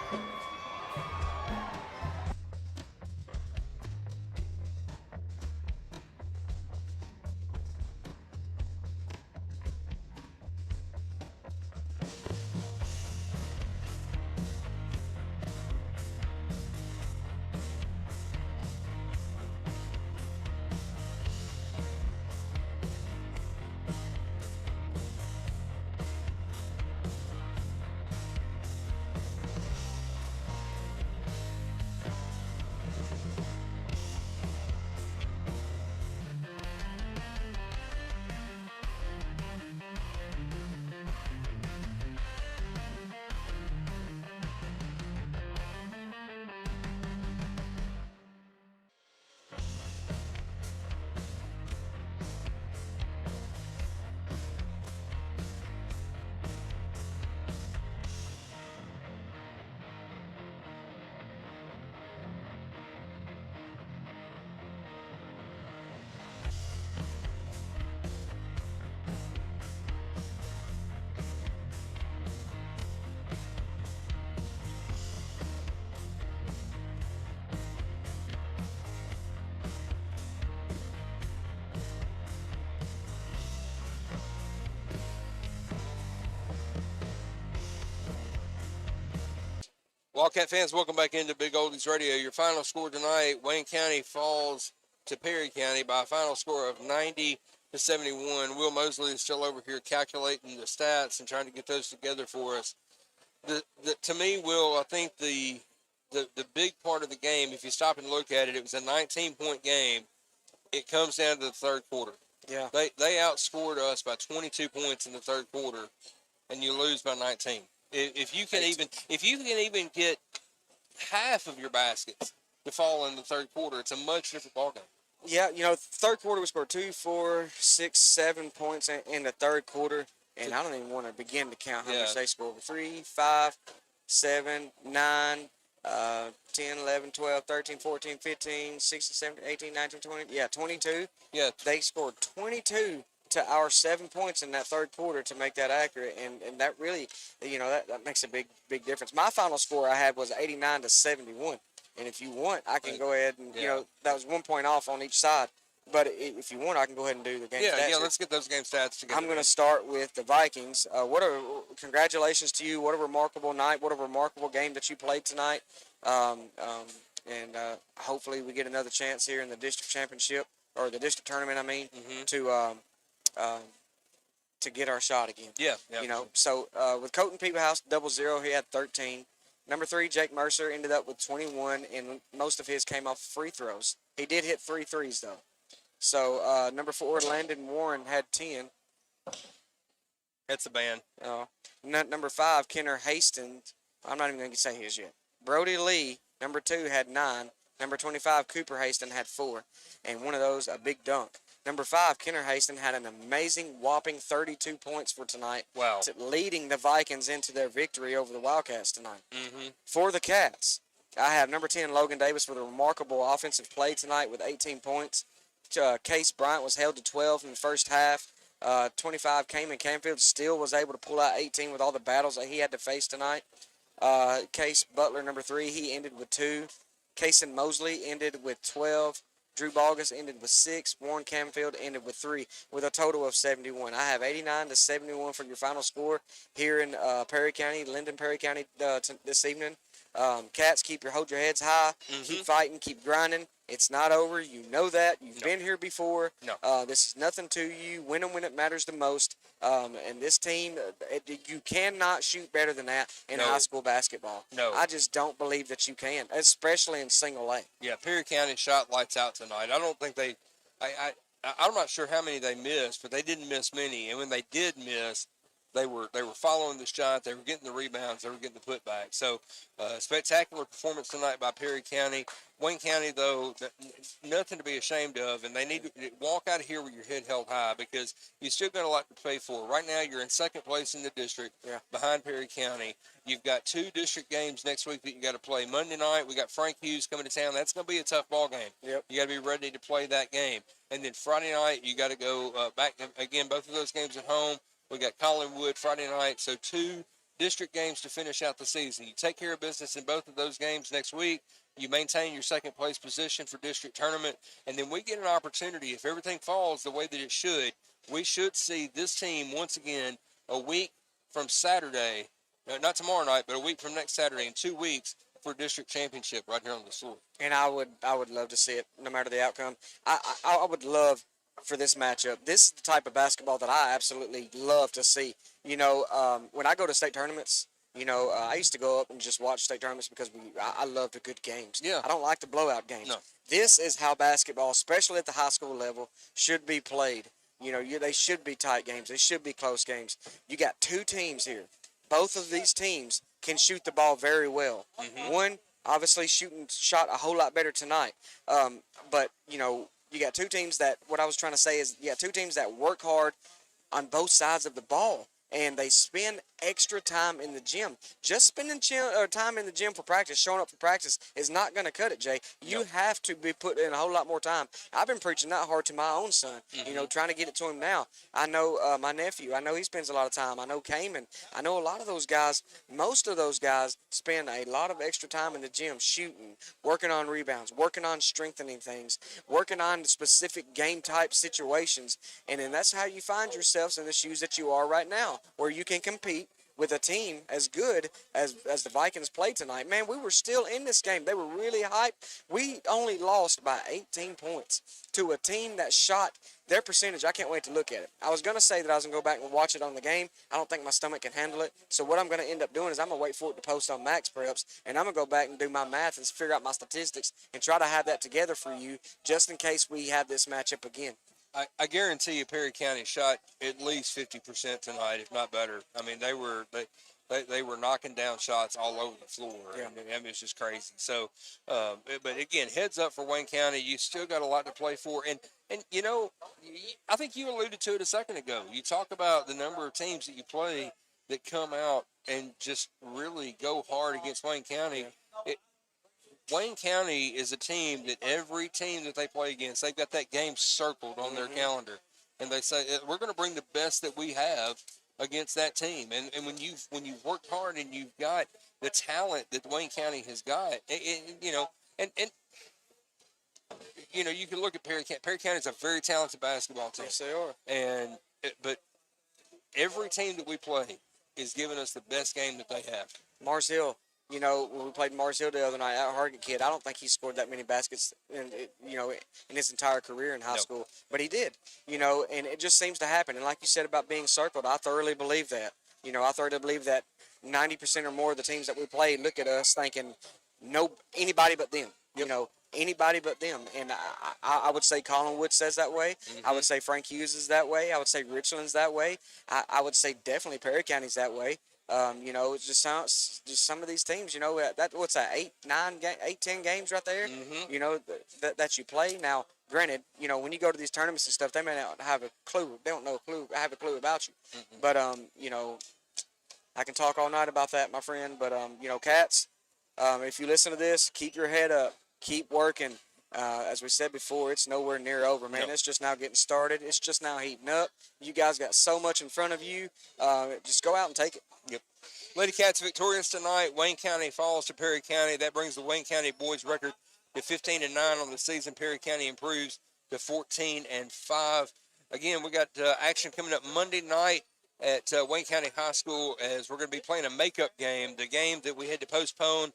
Wildcat fans, welcome back into Big Oldies Radio. Your final score tonight, Wayne County falls to Perry County by a final score of 90-71. Will Mosley is still over here calculating the stats and trying to get those together for us. To me, Will, I think the big part of the game, if you stop and look at it, it was a 19-point game. It comes down to the third quarter. Yeah. They outscored us by 22 points in the third quarter, and you lose by 19. If you can even get half of your baskets to fall in the third quarter, it's a much different ballgame. Yeah, third quarter we scored 2, 4, 6, 7 points in the third quarter, and I don't even want to begin to count how much they scored. 3, 5, 7, 9, 10, 11, 12, 13, 14, 15, 16, 17, 18, 19, 20. Yeah, 22. Yeah. They scored 22 to our 7 points in that third quarter to make that accurate, and that really, that makes a big difference. My final score I had was 89-71, and if you want, I can go ahead and, that was 1 point off on each side, but if you want, I can go ahead and do the game stats. Yeah, let's get those game stats together. I'm going to start with the Vikings. Congratulations to you. What a remarkable night. What a remarkable game that you played tonight. And hopefully we get another chance here in the district championship, or the district tournament, to get our shot again. Yeah. So with Colton Peebahouse, 00, he had 13. Number 3, Jake Mercer, ended up with 21, and most of his came off free throws. He did hit 3 threes, though. So number 4, Landon Warren, had 10. That's a band. Number 5, Kenner Hastings. I'm not even going to say his yet. Brody Lee, number 2, had 9. Number 25, Cooper Hastings, had 4. And one of those, a big dunk. Number 5, Kenner Hastings, had an amazing, whopping 32 points for tonight. Wow. Leading the Vikings into their victory over the Wildcats tonight. Mm-hmm. For the Cats, I have number 10, Logan Davis, with a remarkable offensive play tonight with 18 points. Case Bryant was held to 12 in the first half. 25, Cayman Canfield still was able to pull out 18 with all the battles that he had to face tonight. Case Butler, number 3, he ended with 2. Cason Mosley ended with 12. Drew Bogus ended with 6. Warren Canfield ended with 3, with a total of 71. I have 89-71 for your final score here in Perry County, Linden Perry County this evening. Cats, hold your heads high. Mm-hmm. Keep fighting. Keep grinding. It's not over. You know that. You've been here before. No. This is nothing to you. Win them when it matters the most. And this team, you cannot shoot better than that in high school basketball. No. I just don't believe that you can, especially in single A. Yeah, Perry County shot lights out tonight. I don't think I'm not sure how many they missed, but they didn't miss many. And when they did miss, they were following the shot. They were getting the rebounds. They were getting the putback. So, spectacular performance tonight by Perry County. Wayne County, though, nothing to be ashamed of, and they need to walk out of here with your head held high, because you still got a lot to play for. Right now, you're in second place in the district, behind Perry County. You've got 2 district games next week that you got to play. Monday night, we got Frank Hughes coming to town. That's going to be a tough ball game. Yep. You got to be ready to play that game. And then Friday night, you got to go back again. Both of those games at home. We got Collinwood Friday night, so 2 district games to finish out the season. You take care of business in both of those games next week. You maintain your second place position for district tournament, and then we get an opportunity. If everything falls the way that it should, we should see this team once again a week from Saturday, not tomorrow night, but a week from next Saturday in 2 weeks for district championship right here on the floor. And I would love to see it, no matter the outcome. I would love for this matchup. This is the type of basketball that I absolutely love to see. When I go to state tournaments, I used to go up and just watch state tournaments because I love the good games. Yeah. I don't like the blowout games. No. This is how basketball, especially at the high school level, should be played. They should be tight games. They should be close games. You got 2 teams here. Both of these teams can shoot the ball very well. Mm-hmm. One, obviously, shot a whole lot better tonight. But, you got 2 teams that, what I was trying to say is, 2 teams that work hard on both sides of the ball, and they spend extra time in the gym. Just spending time in the gym for practice, showing up for practice, is not going to cut it, Jay. You have to be put in a whole lot more time. I've been preaching that hard to my own son, trying to get it to him now. I know my nephew. I know he spends a lot of time. I know Cayman. I know a lot of those guys. Most of those guys spend a lot of extra time in the gym shooting, working on rebounds, working on strengthening things, working on specific game-type situations. And then that's how you find yourselves in the shoes that you are right now, where you can compete with a team as good as the Vikings played tonight, man, we were still in this game. They were really hyped. We only lost by 18 points to a team that shot their percentage. I can't wait to look at it. I was going to say that I was going to go back and watch it on the game. I don't think my stomach can handle it. So what I'm going to end up doing is I'm going to wait for it to post on Max Preps, and I'm going to go back and do my math and figure out my statistics and try to have that together for you just in case we have this matchup again. I guarantee you Perry County shot at least 50% tonight, if not better. I mean, they were knocking down shots all over the floor. Yeah. I mean, it's just crazy. So, but again, heads up for Wayne County. You still got a lot to play for. And you know, I think you alluded to it a second ago. You talk about the number of teams that you play that come out and just really go hard against Wayne County. Wayne County is a team that every team that they play against, they've got that game circled on their calendar. And they say, we're going to bring the best that we have against that team. And when you've worked hard and you've got the talent that Wayne County has got, you know, and you know, you can look at Perry County. Perry County is a very talented basketball team. Yes, they are. But every team that we play is giving us the best game that they have. Mars Hill, you know, when we played Mars Hill the other night, that Hargett kid, I don't think he scored that many baskets in his entire career in high school, but he did, you know, and it just seems to happen. And like you said about being circled, I thoroughly believe that. You know, I thoroughly believe that 90% or more of the teams that we play look at us thinking, no, anybody but them, you know. Anybody but them. And I would say Collinwood says that way. I would say Frank Hughes is that way. I would say Richland's that way. I would say definitely Perry County's that way. You know, it's just some of these teams, you know, what's that, 10 games right there, you know, that you play. Now, granted, you know, when you go to these tournaments and stuff, they may not have a clue. They don't know have a clue about you. But, you know, I can talk all night about that, my friend. But, you know, Cats, if you listen to this, keep your head up. Keep working. As we said before, it's nowhere near over, man. It's just now getting started. It's just now heating up. You guys got so much in front of you. Just go out and take it. Yep. Lady Cats victorious tonight. Wayne County falls to Perry County. That brings the Wayne County boys record to 15-9 on the season. Perry County improves to 14-5. Again, we got action coming up Monday night at Wayne County High School, as we're going to be playing a makeup game, the game that we had to postpone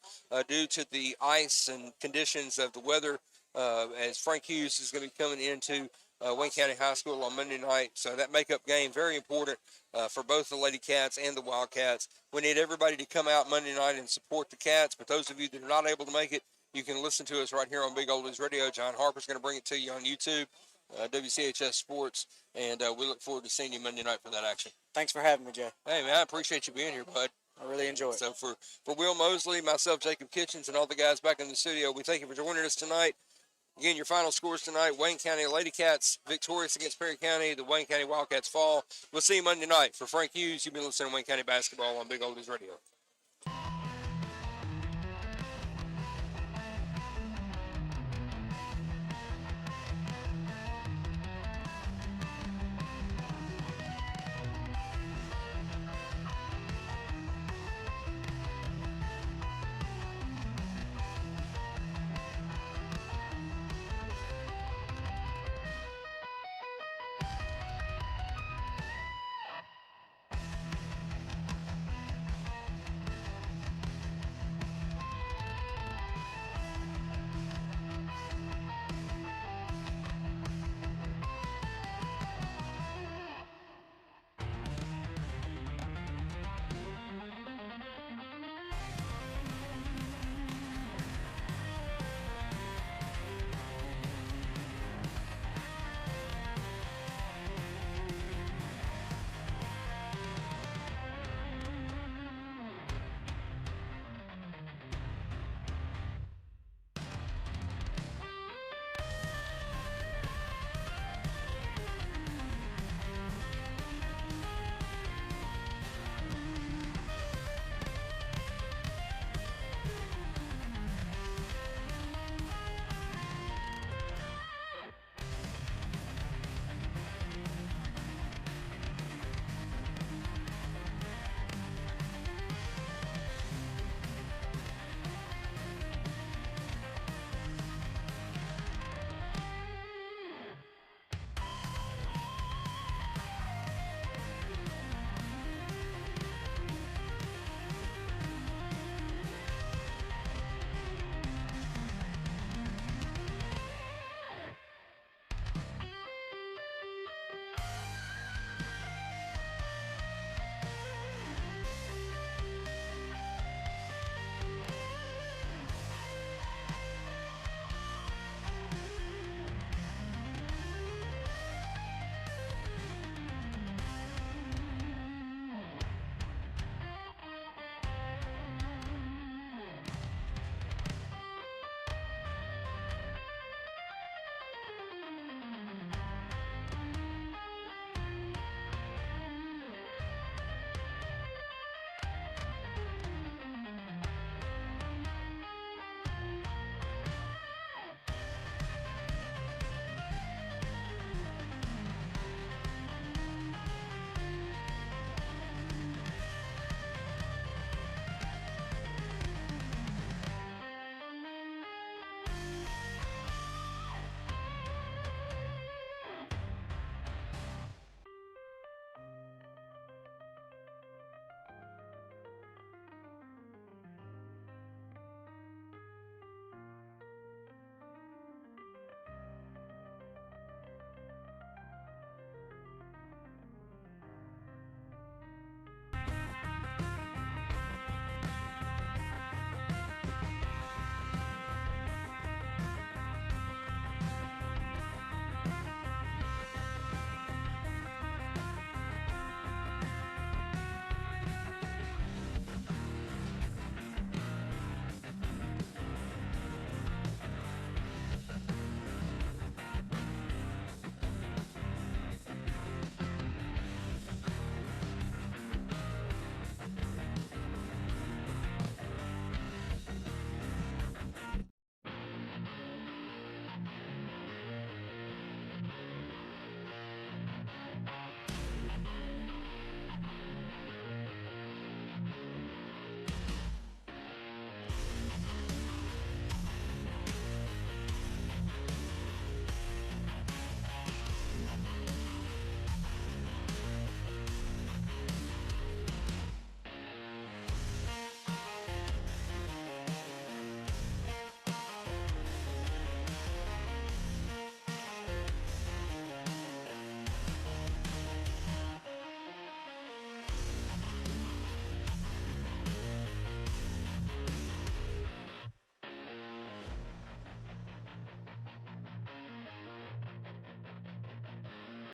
due to the ice and conditions of the weather, as Frank Hughes is going to be coming into Wayne County High School on Monday night. So that makeup game, very important for both the Lady Cats and the Wildcats. We need everybody to come out Monday night and support the Cats, but those of you that are not able to make it, you can listen to us right here on Big Oldies Radio. John Harper's going to bring it to you on YouTube, WCHS Sports, and we look forward to seeing you Monday night for that action. Thanks for having me, Jay. Hey, man, I appreciate you being here, bud. I really enjoy it. So for Will Mosley, myself, Jacob Kitchens, and all the guys back in the studio, we thank you for joining us tonight. Again, your final scores tonight: Wayne County Lady Cats victorious against Perry County. The Wayne County Wildcats fall. We'll see you Monday night. For Frank Hughes, you've been listening to Wayne County Basketball on Big Oldies Radio.